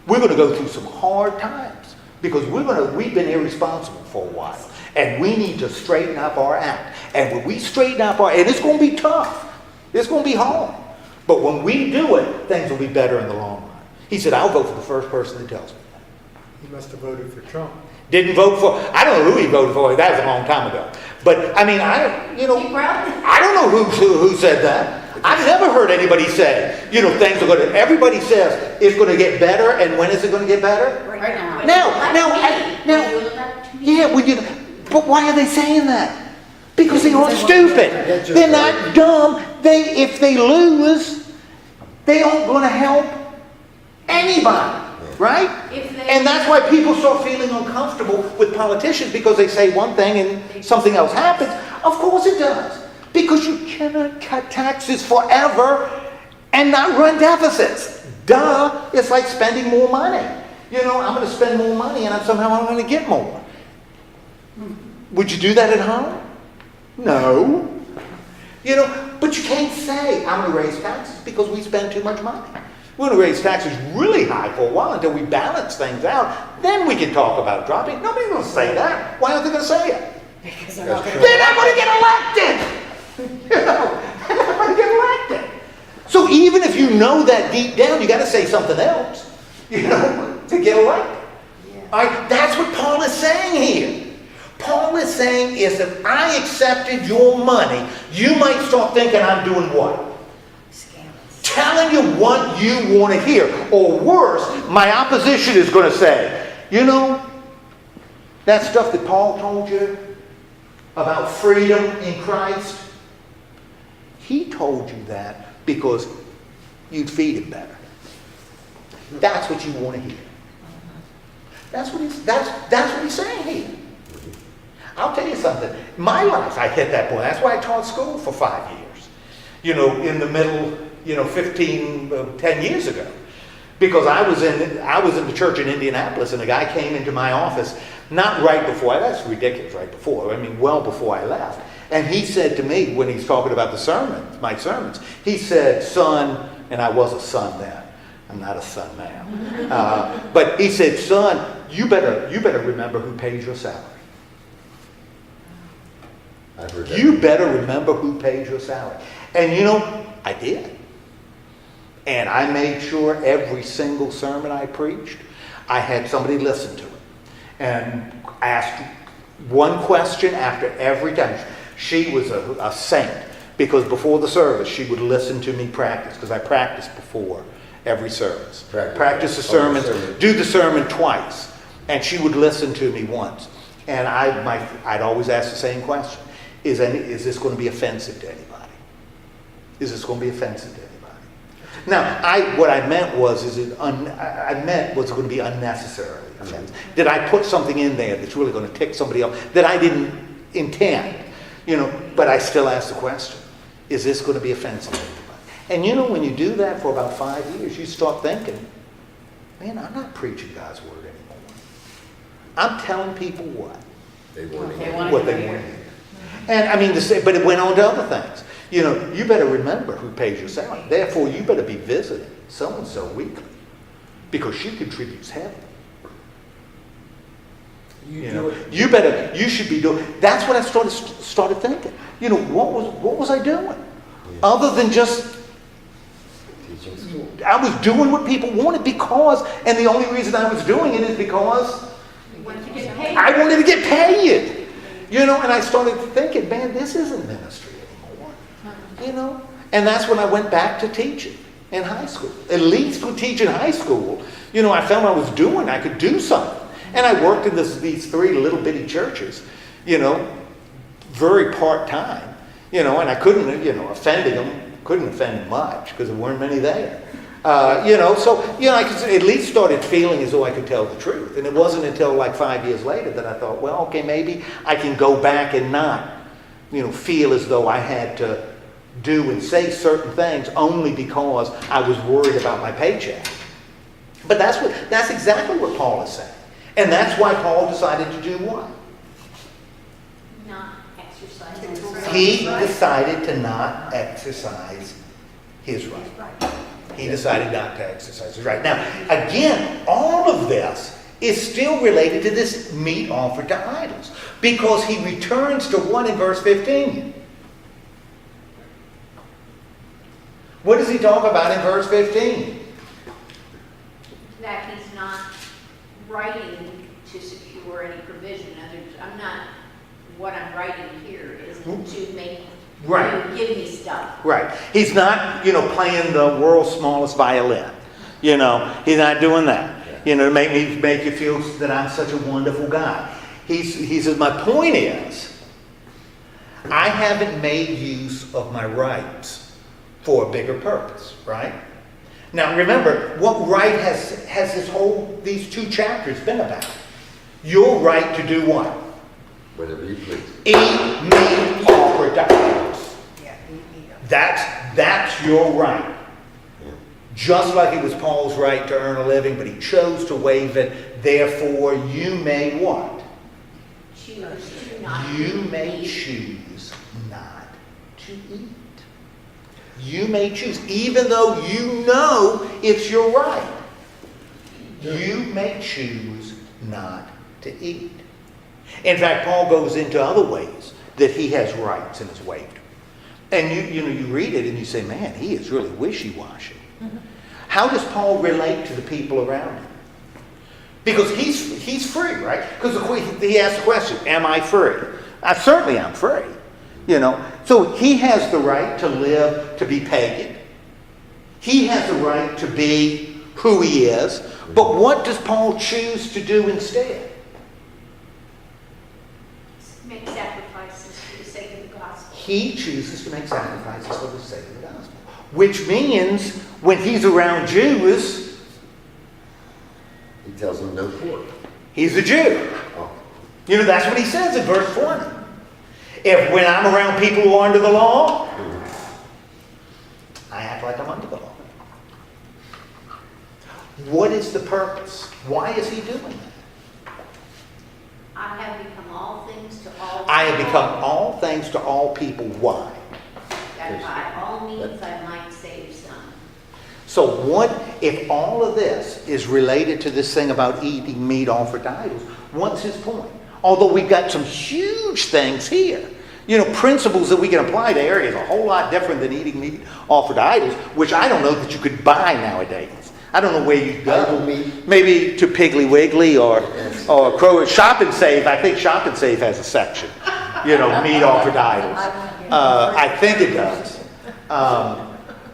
We're going to go through some hard times because we've been irresponsible for a while, and we need to straighten up our act. And when we straighten up and it's going to be tough, it's going to be hard, but when we do it, things will be better in the long run. He said, I'll vote for the first person that tells me that. He must have voted for Trump. Didn't vote for, I don't know who he voted for, that was a long time ago. But, I mean, I don't know who said that. I've never heard anybody say, things are going to, everybody says it's going to get better, and when is it going to get better? Right now. But why are they saying that? Because they aren't stupid. They're not dumb. If they lose, they aren't going to help anybody. Right? And that's why people start feeling uncomfortable with politicians, because they say one thing and something else happens. Of course it does. Because you cannot cut taxes forever and not run deficits. Duh. It's like spending more money. I'm going to spend more money and somehow I'm going to get more. Would you do that at home? No. But you can't say, I'm going to raise taxes because we spend too much money. We're going to raise taxes really high for a while until we balance things out. Then we can talk about dropping. Nobody's going to say that. Why aren't they going to say it? Because they're not going to get elected. They're not going to get elected. So even if you know that deep down, you got to say something else, to get elected. All right, that's what Paul is saying here. Paul is saying is if I accepted your money, you might start thinking I'm doing what? Telling you what you want to hear. Or worse, my opposition is going to say, that stuff that Paul told you about freedom in Christ, he told you that because you'd feed him better. That's what you want to hear. That's what he's saying here. I'll tell you something. My life, I hit that point. That's why I taught school for 5 years. In the middle, 10 years ago. Because I was in the church in Indianapolis, and a guy came into my office, not right before, that's ridiculous, right before, well before I left. And he said to me, when he's talking about my sermons, he said, son, and I was a son then. I'm not a son now. But he said, son, you better remember who pays your salary. I've heard that. You better remember who pays your salary. And I did. And I made sure every single sermon I preached, I had somebody listen to it. and asked one question after every time. She was a saint, because before the service she would listen to me practice, because I practiced before every service. Practice the sermons, do the sermon twice, and she would listen to me once. And I'd always ask the same question: Is this going to be offensive to anybody? Is this going to be offensive to anybody? Now, what I meant was, was it going to be unnecessarily offensive? Did I put something in there that's really going to tick somebody off that I didn't intend? But I still ask the question: Is this going to be offensive to anybody? And when you do that for about 5 years, you start thinking, man, I'm not preaching God's word anymore. I'm telling people what? They want to They hear. want What to they hear. want to hear. And I mean, but it went on to other things. You better remember who pays your salary. Therefore, you better be visiting so-and-so weekly, because she contributes heavily. You should be doing. That's what I started thinking. What was I doing? Other than just, Teaching school. I was doing what people wanted and the only reason I was doing it is because You want to get paid. I wanted to get paid. And I started thinking, man, this isn't ministry anymore. And that's when I went back to teaching in high school. At least with teaching high school, I felt I could do something. And I worked in these 3 little bitty churches, very part-time, and I couldn't, couldn't offend them much because there weren't many there. I could at least started feeling as though I could tell the truth. And it wasn't until like 5 years later that I thought, well, okay, maybe I can go back and not, feel as though I had to do and say certain things only because I was worried about my paycheck. But that's exactly what Paul is saying. And that's why Paul decided to do what? Not exercise. He decided to not exercise his right. He decided not to exercise his right. Now, again, all of this is still related to this meat offered to idols, because he returns to what in verse 15? What does he talk about in verse 15? That he's not writing to secure any provision. What I'm writing here is to make Right. you give me stuff. Right. He's not, playing the world's smallest violin. He's not doing that. To make you feel that I'm such a wonderful guy. He says, my point is, I haven't made use of my rights for a bigger purpose, right? Now remember, what right has these 2 chapters been about? Your right to do what? Whatever you please. Eat meat offered to idols. That's your right. Just like it was Paul's right to earn a living, but he chose to waive it. Therefore, you may what? Choose to not You eat may meat. choose not to eat. You may choose, even though you know it's your right. You may choose not to eat. In fact, Paul goes into other ways that he has rights and has waived them. And you read it and you say, man, he is really wishy-washy. Mm-hmm. How does Paul relate to the people around him? Because he's free, right? Because he asks the question, am I free? Certainly I'm free. So he has the right to live, to be pagan. He has the right to be who he is. But what does Paul choose to do instead? Make sacrifices for the sake of the gospel. He chooses to make sacrifices for the sake of the gospel. Which means when he's around Jews, He tells them no pork. he's a Jew. Oh. That's what he says in verse 20. When I'm around people who are under the law, I act like I'm under the law. What is the purpose? Why is he doing that? I have become all things to all I have people, become all things to all people. Why? that by all means I might save some. So what if all of this is related to this thing about eating meat offered to idols? What's his point? Although we've got some huge things here. Principles that we can apply to areas a whole lot different than eating meat offered to idols, which I don't know that you could buy nowadays. I don't know where you Idle go. meat. Maybe to Piggly Wiggly or Yes. Kroger. Shop and Save. I think Shop and Save has a section. Meat offered idols. I think it does.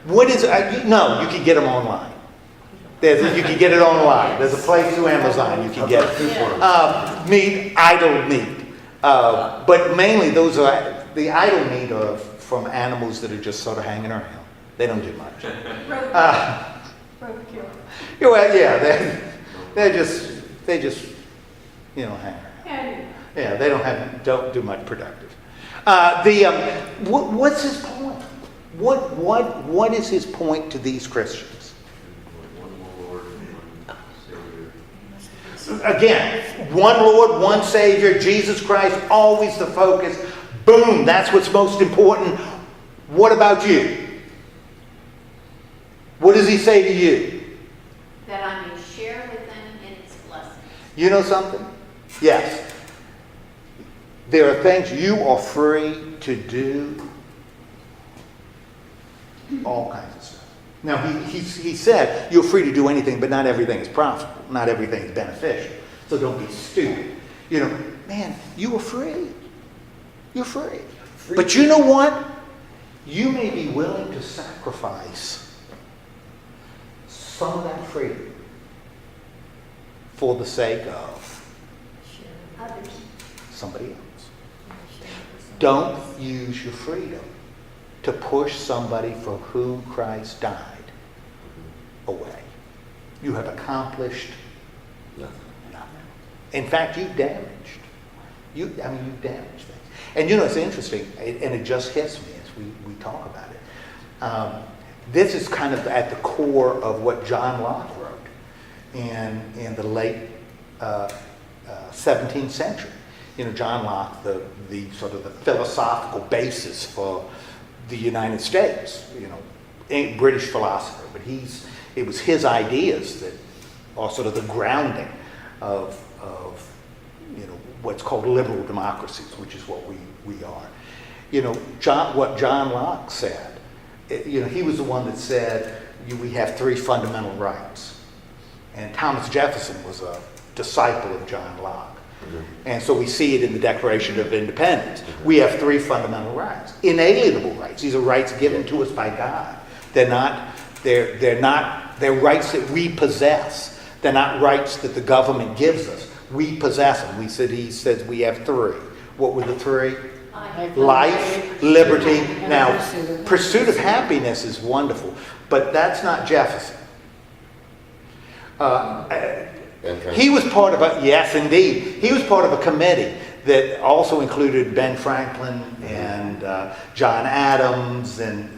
What is it? No, you can get them online. You can get it online. There's a place through Amazon you can get it. Meat, idle meat. But mainly the idle meat are from animals that are just sort of hanging around. They don't do much. They just hang around. Yeah, they don't do much productive. What's his point? What is his point to these Christians? One Lord and one Savior. Again, one Lord, one Savior, Jesus Christ, always the focus. Boom, that's what's most important. What about you? What does he say to you? That I may share with them in its blessings. You know something? Yes. There are things you are free to do. All kinds of stuff. Now, he said you're free to do anything, but not everything is profitable. Not everything is beneficial. So don't be stupid. Man, you are free. You're free. But you know what? You may be willing to sacrifice some of that freedom for the sake of Others. somebody else. Don't use your freedom to push somebody for whom Christ died away. You have accomplished Nothing. nothing. In fact, you've damaged. You've damaged things. And it's interesting, and it just hits me as we talk about it. This is kind of at the core of what John Locke wrote in the late 17th century. John Locke, the sort of the philosophical basis for the United States, a British philosopher, but it was his ideas that are sort of the grounding of what's called liberal democracies, which is what we are. What John Locke said, he was the one that said we have three fundamental rights. And Thomas Jefferson was a disciple of John Locke. And so we see it in the Declaration of Independence. We have three fundamental rights. Inalienable rights. These are rights given to us by God. They're rights that we possess. They're not rights that the government gives us. We possess them. He says we have three. What were the three? Life, liberty. Now, pursuit of happiness is wonderful, but that's not Jefferson. He was part of yes, indeed. He was part of a committee that also included Ben Franklin and John Adams and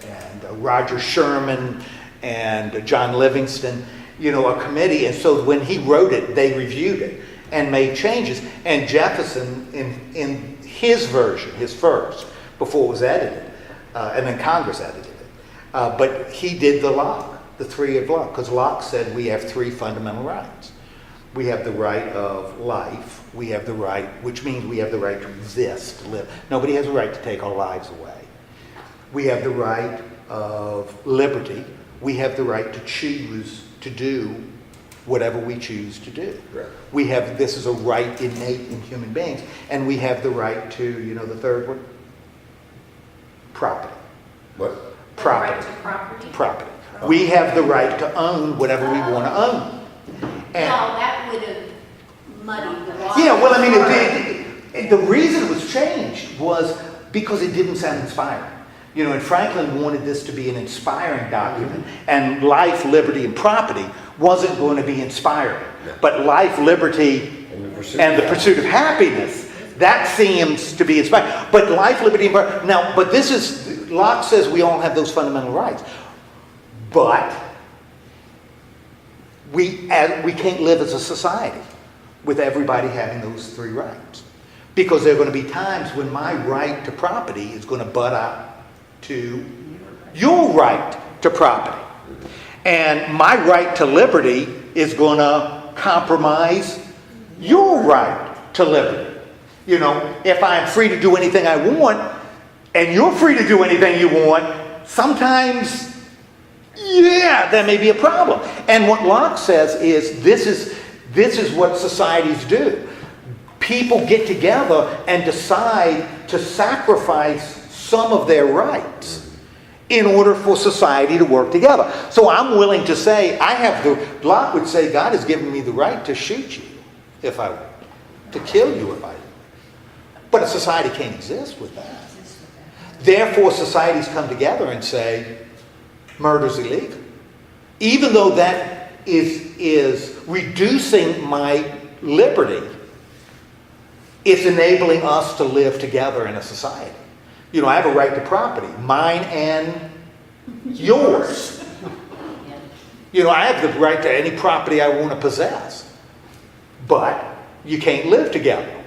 Roger Sherman and John Livingston, a committee. And so when he wrote it, they reviewed it and made changes. And Jefferson, in his version, his first, before it was edited, and then Congress edited it, but he did the three of Locke, because Locke said we have three fundamental rights. We have the right of life. We have the right, which means we have the right to exist, to live. Nobody has a right to take our lives away. We have the right of liberty. We have the right to choose to do whatever we choose to do. Right. This is a right innate in human beings. And we have the right to, the third one? Property. What? Property. Right to property. Property. We have the right to own whatever we want to own. And, Well, that would have muddied the water. yeah, well, the reason it was changed was because it didn't sound inspiring. And Franklin wanted this to be an inspiring document, and life, liberty, and property wasn't going to be inspiring. No. But life, liberty, and the pursuit of happiness, that seems to be inspiring. But life, liberty, and property. Now, but Locke says we all have those fundamental rights. But we can't live as a society with everybody having those three rights. Because there are going to be times when my right to property is going to butt up to your right to property. And my right to liberty is going to compromise your right to liberty. If I'm free to do anything I want, and you're free to do anything you want, sometimes yeah, that may be a problem. And what Locke says is this is what societies do. People get together and decide to sacrifice some of their rights in order for society to work together. So I'm willing to say, Locke would say, God has given me the right to shoot you if I want, to kill you if I want. But a society can't exist with that. Therefore, societies come together and say, murder's illegal. Even though that is reducing my liberty, it's enabling us to live together in a society. You know, I have a right to property, mine and yours. You know, I have the right to any property I want to possess. But you can't live together.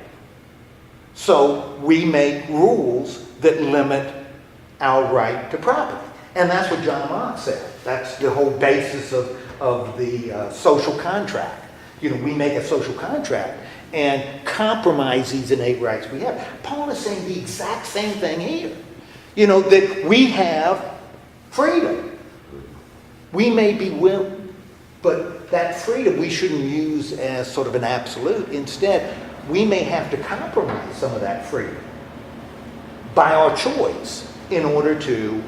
So we make rules that limit our right to property. And that's what John Locke said. That's the whole basis of the social contract. You know, we make a social contract and compromise these innate rights we have. Paul is saying the exact same thing here. You know, that we have freedom. We may be willing, but that freedom we shouldn't use as sort of an absolute. Instead, we may have to compromise some of that freedom by our choice in order to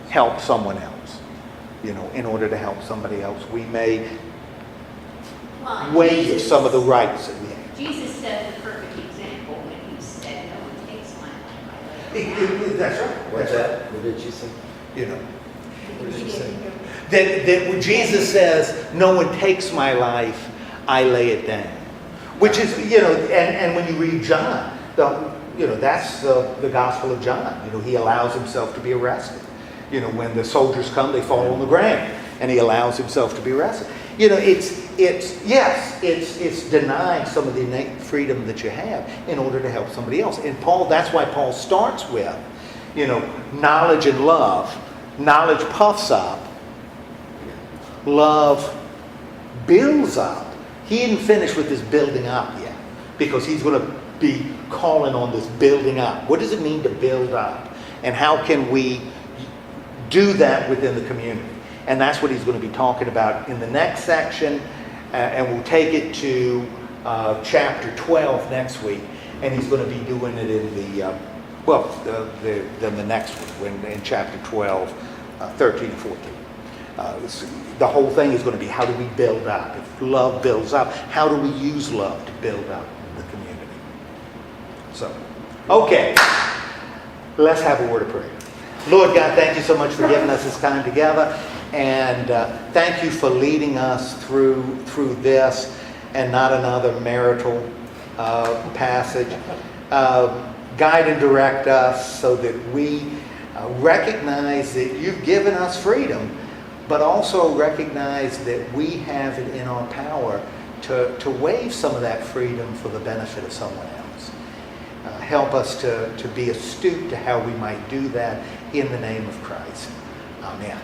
help someone else. You know, in order to help somebody else, we may waive some of the rights that we have. Jesus set the perfect example when he said, no one takes my life. That's right. What's That's that? What did you say? right. You know, What did you say? that when Jesus says, no one takes my life, I lay it down. Which is, you know, and when you read John, that's the Gospel of John. You know, he allows himself to be arrested. You know, when the soldiers come, they fall on the ground, and he allows himself to be arrested. You know, it's denying some of the innate freedom that you have in order to help somebody else. And that's why Paul starts with, you know, knowledge and love. Knowledge puffs up. Love builds up. He didn't finish with this building up yet, because he's going to be calling on this building up. What does it mean to build up? And how can we do that within the community? And that's what he's going to be talking about in the next section. And we'll take it to chapter 12 next week. And he's going to be doing it in then the next one, in chapter 12, 13 and 14. The whole thing is going to be, how do we build up? If love builds up, how do we use love to build up the community? So, okay, let's have a word of prayer. Lord God, thank you so much for giving us this time together, and thank you for leading us through this and not another marital passage. Guide and direct us so that we recognize that you've given us freedom, but also recognize that we have it in our power to waive some of that freedom for the benefit of someone else. Help us to be astute to how we might do that in the name of Christ. Amen.